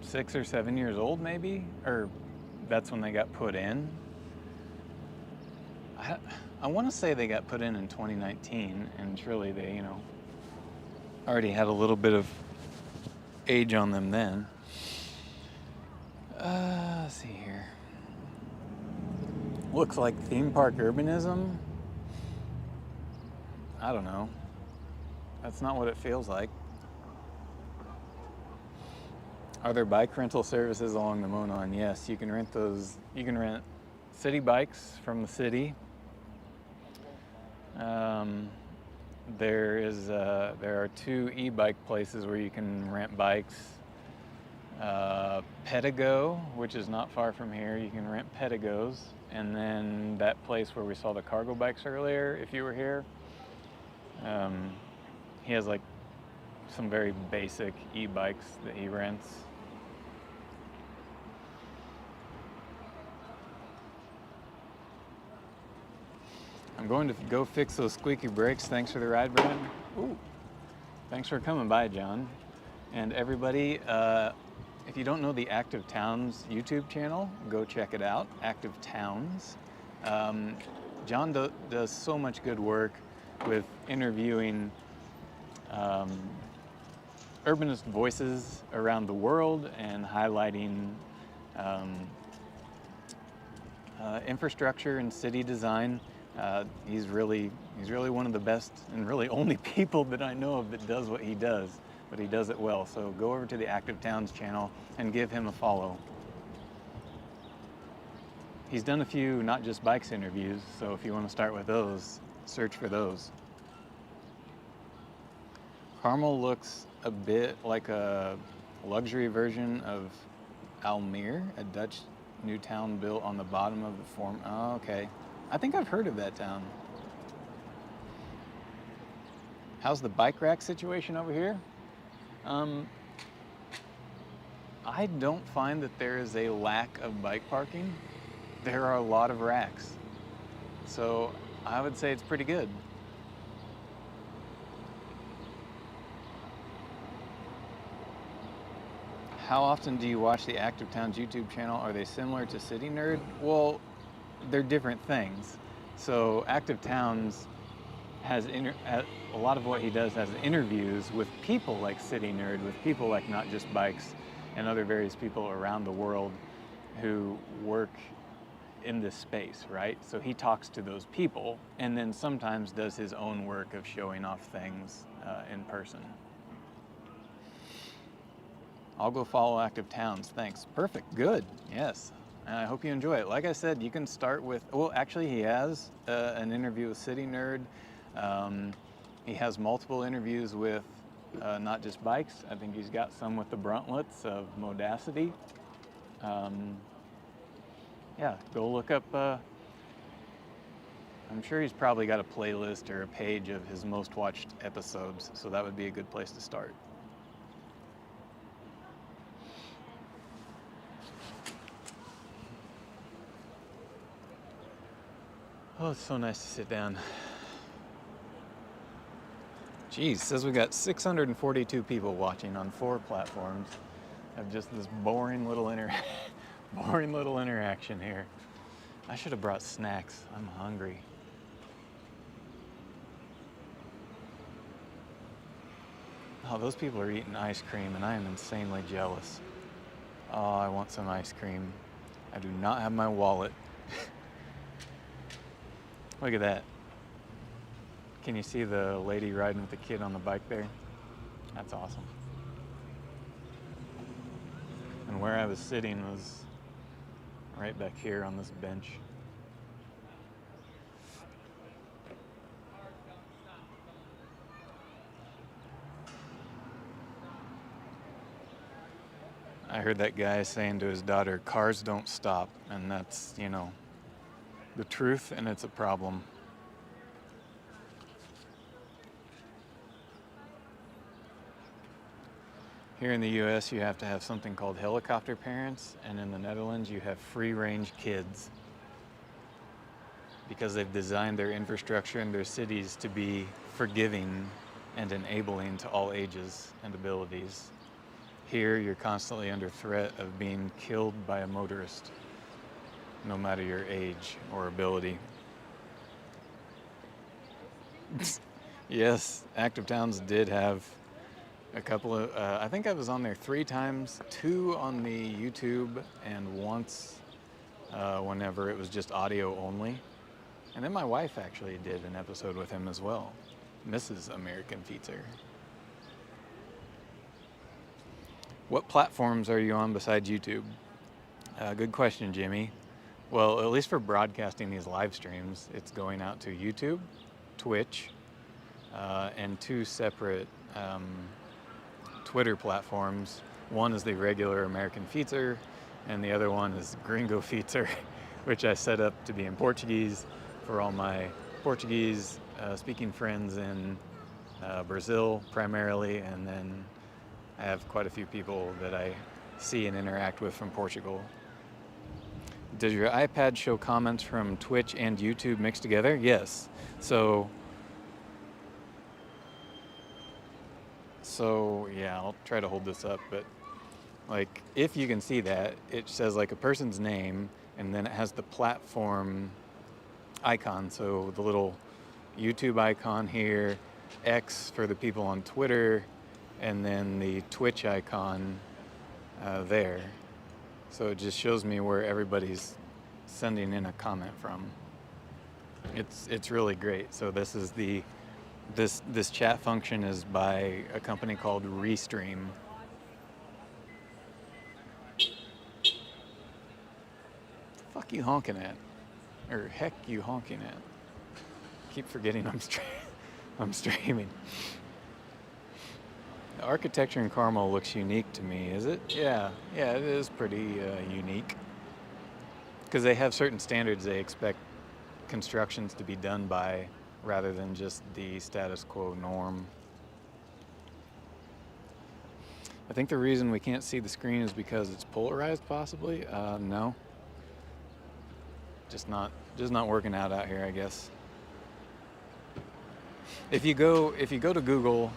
6 or 7 years old, maybe, or that's when they got put in. I want to say they got put in 2019, and surely they, already had a little bit of age on them then. Let's see here. Looks like theme park urbanism. I don't know. That's not what it feels like. Are there bike rental services along the Monon? Yes, you can rent those. You can rent city bikes from the city. There are 2 e-bike places where you can rent bikes. Pedigo, which is not far from here, you can rent Pedigos. And then that place where we saw the cargo bikes earlier, if you were here, he has like some very basic e-bikes that he rents. I'm going to go fix those squeaky brakes. Thanks for the ride, Brad. Ooh, thanks for coming by, John. And everybody, if you don't know the Active Towns YouTube channel, go check it out, Active Towns. John does so much good work with interviewing urbanist voices around the world and highlighting infrastructure and city design. He's really one of the best and really only people that I know of that does what he does, but he does it well. So go over to the Active Towns channel and give him a follow. He's done a few Not Just Bikes interviews, so if you want to start with those, search for those. Carmel looks a bit like a luxury version of Almere, a Dutch new town built on the bottom of the form. Oh, okay. I think I've heard of that town. How's the bike rack situation over here? I don't find that there is a lack of bike parking. There are a lot of racks. So I would say it's pretty good. How often do you watch the Active Towns YouTube channel? Are they similar to City Nerd? Well, they're different things. So Active Towns has a lot of what he does has interviews with people like City Nerd, with people like Not Just Bikes, and other various people around the world who work in this space, right? So he talks to those people and then sometimes does his own work of showing off things in person. I'll go follow Active Towns, thanks. Perfect, good, yes. And I hope you enjoy it. Like I said, you can start with, well, actually he has an interview with City Nerd. He has multiple interviews with Not Just Bikes. I think he's got some with the Bruntlets of Modacity. Yeah, go look up, I'm sure he's probably got a playlist or a page of his most watched episodes, so that would be a good place to start. Oh, it's so nice to sit down. Geez, says we got 642 people watching on 4 platforms of just this boring little interaction here. I should have brought snacks. I'm hungry. Oh, those people are eating ice cream and I am insanely jealous. Oh, I want some ice cream. I do not have my wallet. Look at that. Can you see the lady riding with the kid on the bike there? That's awesome. And where I was sitting was right back here on this bench. I heard that guy saying to his daughter, cars don't stop, and that's, you know, the truth, and it's a problem. Here in the US, you have to have something called helicopter parents, and in the Netherlands, you have free-range kids. because they've designed their infrastructure and their cities to be forgiving and enabling to all ages and abilities. Here, you're constantly under threat of being killed by a motorist, no matter your age or ability. Yes, Active Towns did have a couple of, I think I was on there 3 times, 2 on the YouTube and once whenever it was just audio only. And then my wife actually did an episode with him as well, Mrs. American Feetzer. What platforms are you on besides YouTube? Good question, Jimmy. Well, at least for broadcasting these live streams, it's going out to YouTube, Twitch, and 2 separate Twitter platforms. One is the regular American Feetzer, and the other one is Gringo Feetzer, which I set up to be in Portuguese for all my Portuguese speaking friends in Brazil primarily, and then I have quite a few people that I see and interact with from Portugal. Does your iPad show comments from Twitch and YouTube mixed together? Yes. So yeah, I'll try to hold this up, but like if you can see that, it says like a person's name and then it has the platform icon. So the little YouTube icon here, X for the people on Twitter, and then the Twitch icon there. So it just shows me where everybody's sending in a comment from. It's really great. So this is this chat function is by a company called Refrain. Fuck you honking at? Or heck you honking at? Keep forgetting I'm streaming. The architecture in Carmel looks unique to me, is it? Yeah, it is pretty unique. Because they have certain standards they expect constructions to be done by, rather than just the status quo norm. I think the reason we can't see the screen is because it's polarized, possibly. No. Just not working out here, I guess. If you go to Google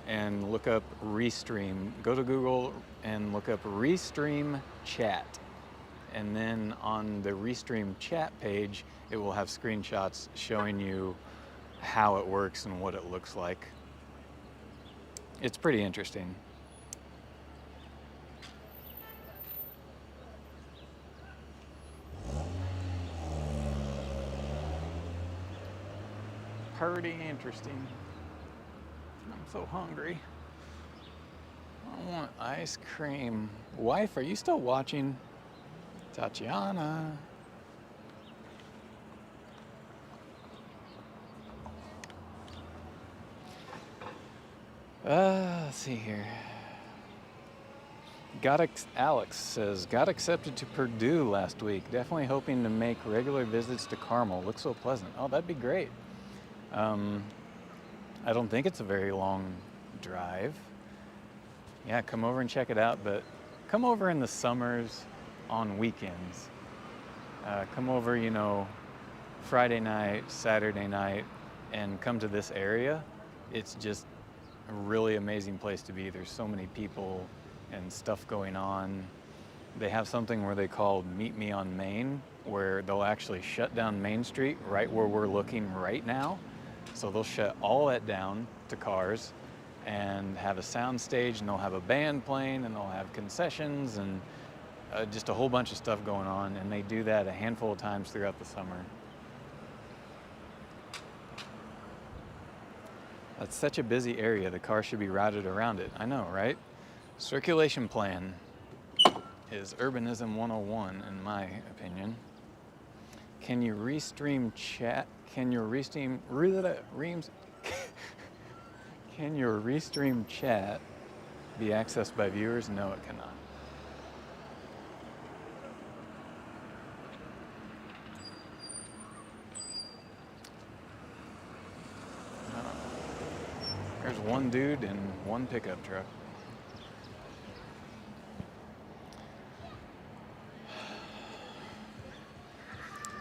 and look up Restream, go to Google and look up Restream Chat. And then on the Restream Chat page, it will have screenshots showing you how it works and what it looks like. It's pretty interesting. Pretty interesting. I'm so hungry. I want ice cream. Wife, are you still watching? Tatiana. Let's see here. Alex says, got accepted to Purdue last week. Definitely hoping to make regular visits to Carmel. Looks so pleasant. Oh, that'd be great. I don't think it's a very long drive. Yeah, come over and check it out, but come over in the summers on weekends. Come over, Friday night, Saturday night, and come to this area. It's just a really amazing place to be. There's so many people and stuff going on. They have something where they call Meet Me on Main, where they'll actually shut down Main Street right where we're looking right now. So they'll shut all that down to cars and have a sound stage, and they'll have a band playing, and they'll have concessions and just a whole bunch of stuff going on. And they do that a handful of times throughout the summer. That's such a busy area. The car should be routed around it. I know, right? Circulation plan is urbanism 101, in my opinion. Can you restream chat? Can your restream chat be accessed by viewers? No, it cannot. There's one dude and one pickup truck.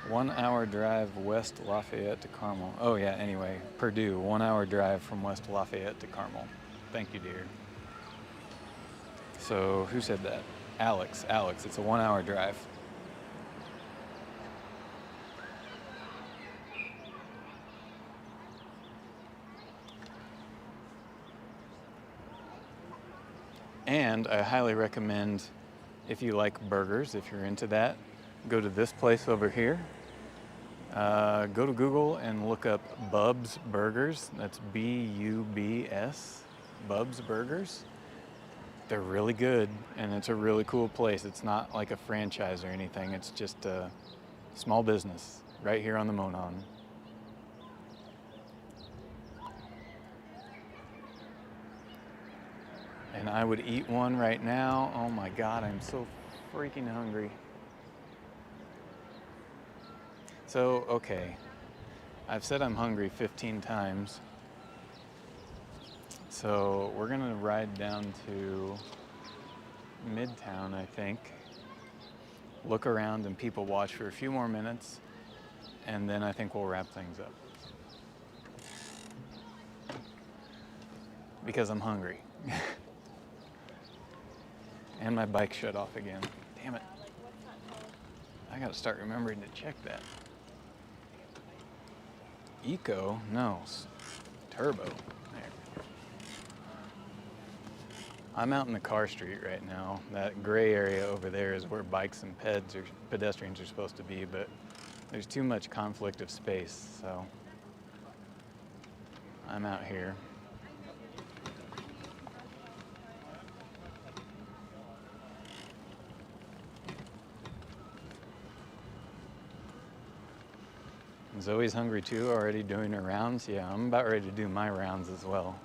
1 hour drive West Lafayette to Carmel. Oh yeah, anyway, Purdue, 1 hour drive from West Lafayette to Carmel. Thank you, dear. So who said that? Alex, it's a 1 hour drive. And I highly recommend, if you like burgers, if you're into that, go to this place over here. Go to Google and look up Bub's Burgers. That's B-U-B-S, Bub's Burgers. They're really good, and it's a really cool place. It's not like a franchise or anything. It's just a small business right here on the Monon. And I would eat one right now. Oh my God, I'm so freaking hungry. So, okay, I've said I'm hungry 15 times. So we're gonna ride down to Midtown, I think. Look around and people watch for a few more minutes, and then I think we'll wrap things up. Because I'm hungry. And my bike shut off again. Damn it. I gotta start remembering to check that. Eco? No. Turbo. There. I'm out in the car street right now. That gray area over there is where bikes and pedestrians are supposed to be, but there's too much conflict of space, so I'm out here. Zoe's hungry too, already doing her rounds. Yeah, I'm about ready to do my rounds as well.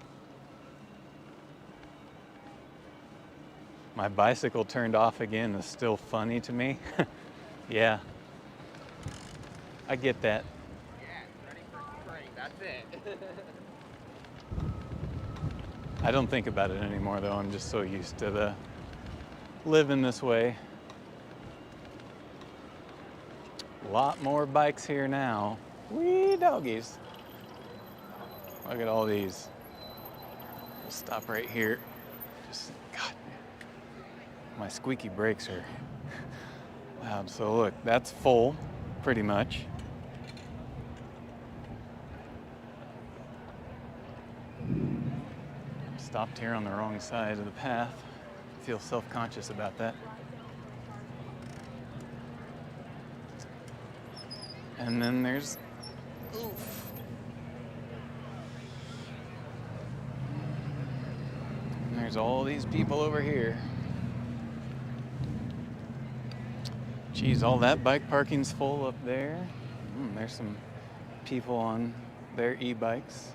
My bicycle turned off again is still funny to me. Yeah, I get that. Yeah, ready for spring, that's it. I don't think about it anymore though. I'm just so used to living this way. A lot more bikes here now. Wee doggies. Look at all these. We'll stop right here. Just, God, my squeaky brakes are loud. So look, that's full, pretty much. Stopped here on the wrong side of the path. I feel self-conscious about that. And then there's, oof. And there's all these people over here. Geez, all that bike parking's full up there. There's some people on their e-bikes.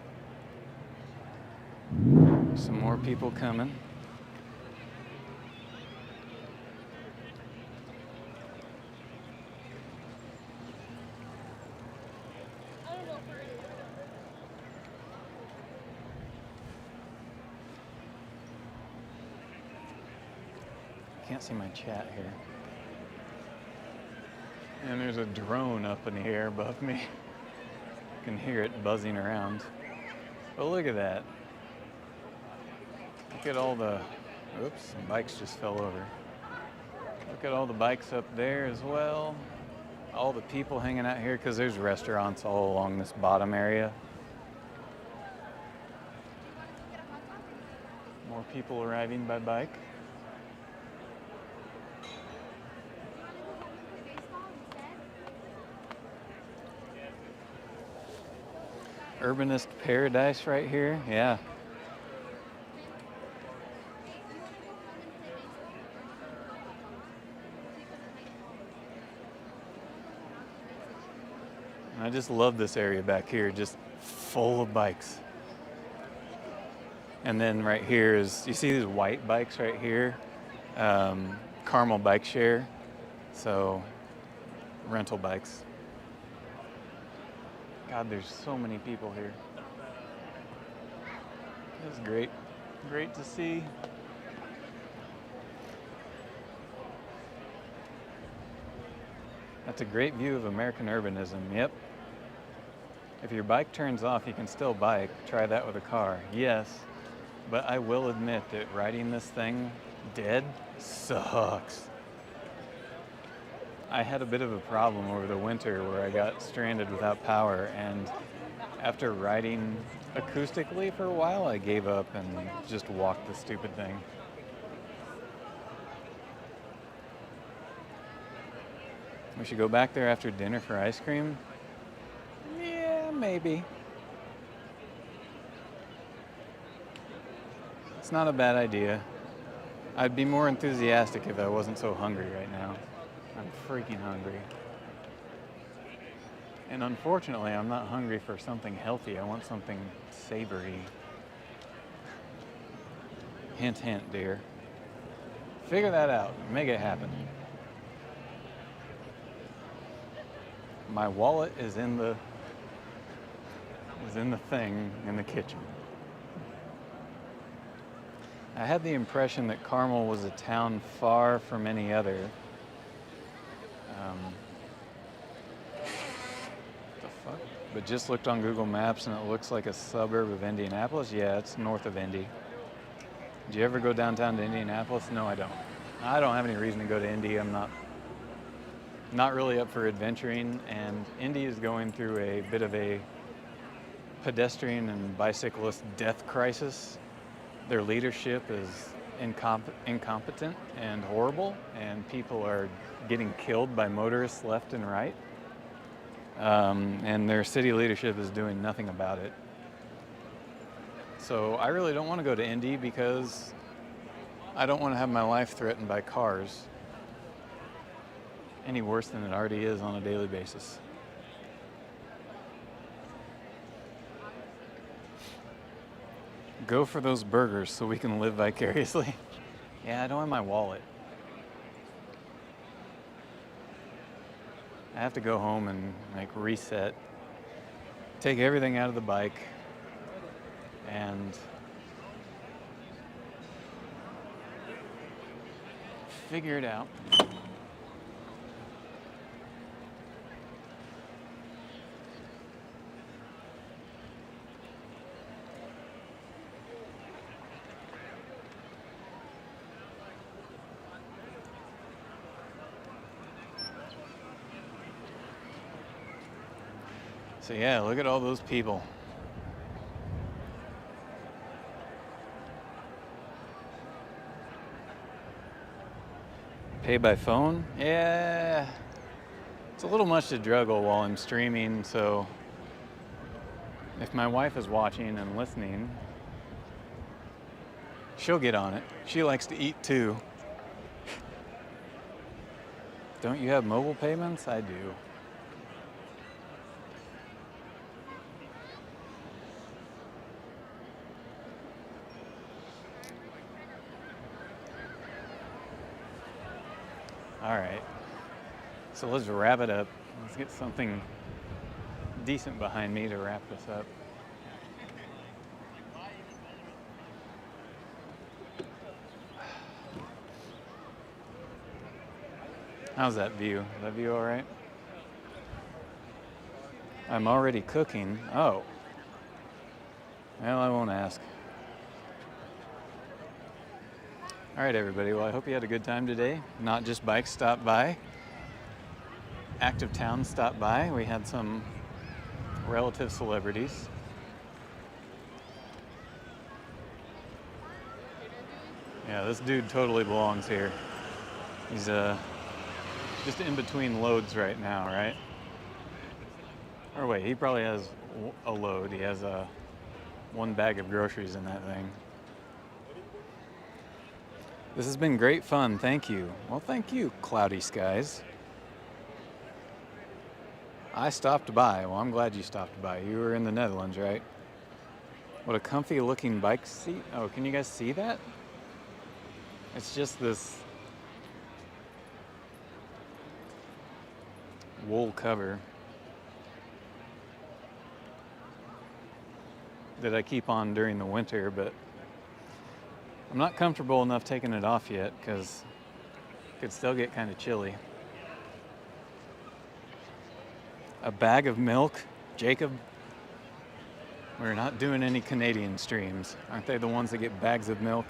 Some more people coming. Can't see my chat here. And there's a drone up in the air above me. I can hear it buzzing around. But look at that. Look at all the, oops, some bikes just fell over. Look at all the bikes up there as well. All the people hanging out here, because there's restaurants all along this bottom area. More people arriving by bike. Urbanist paradise right here, yeah. I just love this area back here, just full of bikes. And then right here is, you see these white bikes right here? Carmel bike share, so rental bikes. God, there's so many people here. It's great, great to see. That's a great view of American urbanism. Yep. If your bike turns off, you can still bike. Try that with a car. Yes, but I will admit that riding this thing dead sucks. I had a bit of a problem over the winter where I got stranded without power, and after riding acoustically for a while, I gave up and just walked the stupid thing. We should go back there after dinner for ice cream? Yeah, maybe. It's not a bad idea. I'd be more enthusiastic if I wasn't so hungry right now. I'm freaking hungry. And unfortunately, I'm not hungry for something healthy. I want something savory. Hint, hint, dear. Figure that out. Make it happen. My wallet is in the thing in the kitchen. I had the impression that Carmel was a town far from any other. The fuck? But just looked on Google Maps and it looks like a suburb of Indianapolis. Yeah, it's north of Indy. Did you ever go downtown to Indianapolis? No, I don't. I don't have any reason to go to Indy. I'm not really up for adventuring, and Indy is going through a bit of a pedestrian and bicyclist death crisis. Their leadership is incompetent and horrible, and people are getting killed by motorists left and right. And their city leadership is doing nothing about it. So I really don't want to go to Indy because I don't want to have my life threatened by cars any worse than it already is on a daily basis. Go for those burgers so we can live vicariously. Yeah, I don't have my wallet. I have to go home and reset, take everything out of the bike, and figure it out. So yeah, look at all those people. Pay by phone? Yeah. It's a little much to juggle while I'm streaming, so if my wife is watching and listening, she'll get on it. She likes to eat too. Don't you have mobile payments? I do. All right, so let's wrap it up. Let's get something decent behind me to wrap this up. How's that view? Is that view all right? I'm already cooking. Oh. Well, I won't ask. All right, everybody. Well, I hope you had a good time today. Not just bikes stopped by. Active Town stopped by. We had some relative celebrities. Yeah, this dude totally belongs here. He's just in between loads right now, right? Or wait, he probably has a load. He has one bag of groceries in that thing. This has been great fun, thank you. Well, thank you, cloudy skies. I stopped by. Well, I'm glad you stopped by. You were in the Netherlands, right? What a comfy looking bike seat. Oh, can you guys see that? It's just this wool cover that I keep on during the winter, but I'm not comfortable enough taking it off yet because it could still get kind of chilly. a bag of milk. Jacob, we're not doing any Canadian streams. Aren't they the ones that get bags of milk?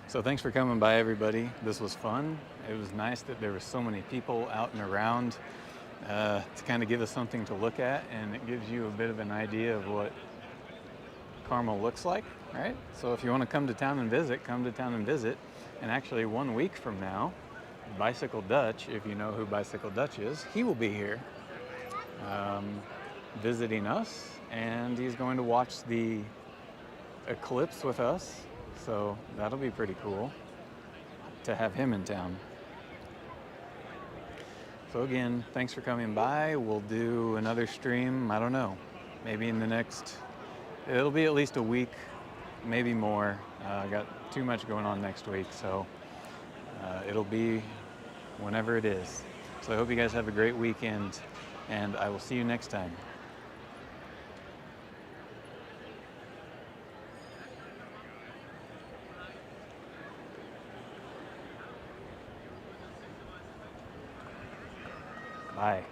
So thanks for coming by, everybody. This was fun. It was nice that there were so many people out and around to kind of give us something to look at, and it gives you a bit of an idea of what Carmel looks like, right? So if you want to come to town and visit, come to town and visit. And actually 1 week from now, Bicycle Dutch, if you know who Bicycle Dutch is, he will be here visiting us, and he's going to watch the eclipse with us. So that'll be pretty cool to have him in town. So again, thanks for coming by. We'll do another stream, I don't know, maybe in the next, it'll be at least a week, maybe more. I got too much going on next week, so it'll be whenever it is. So I hope you guys have a great weekend, and I will see you next time. Bye.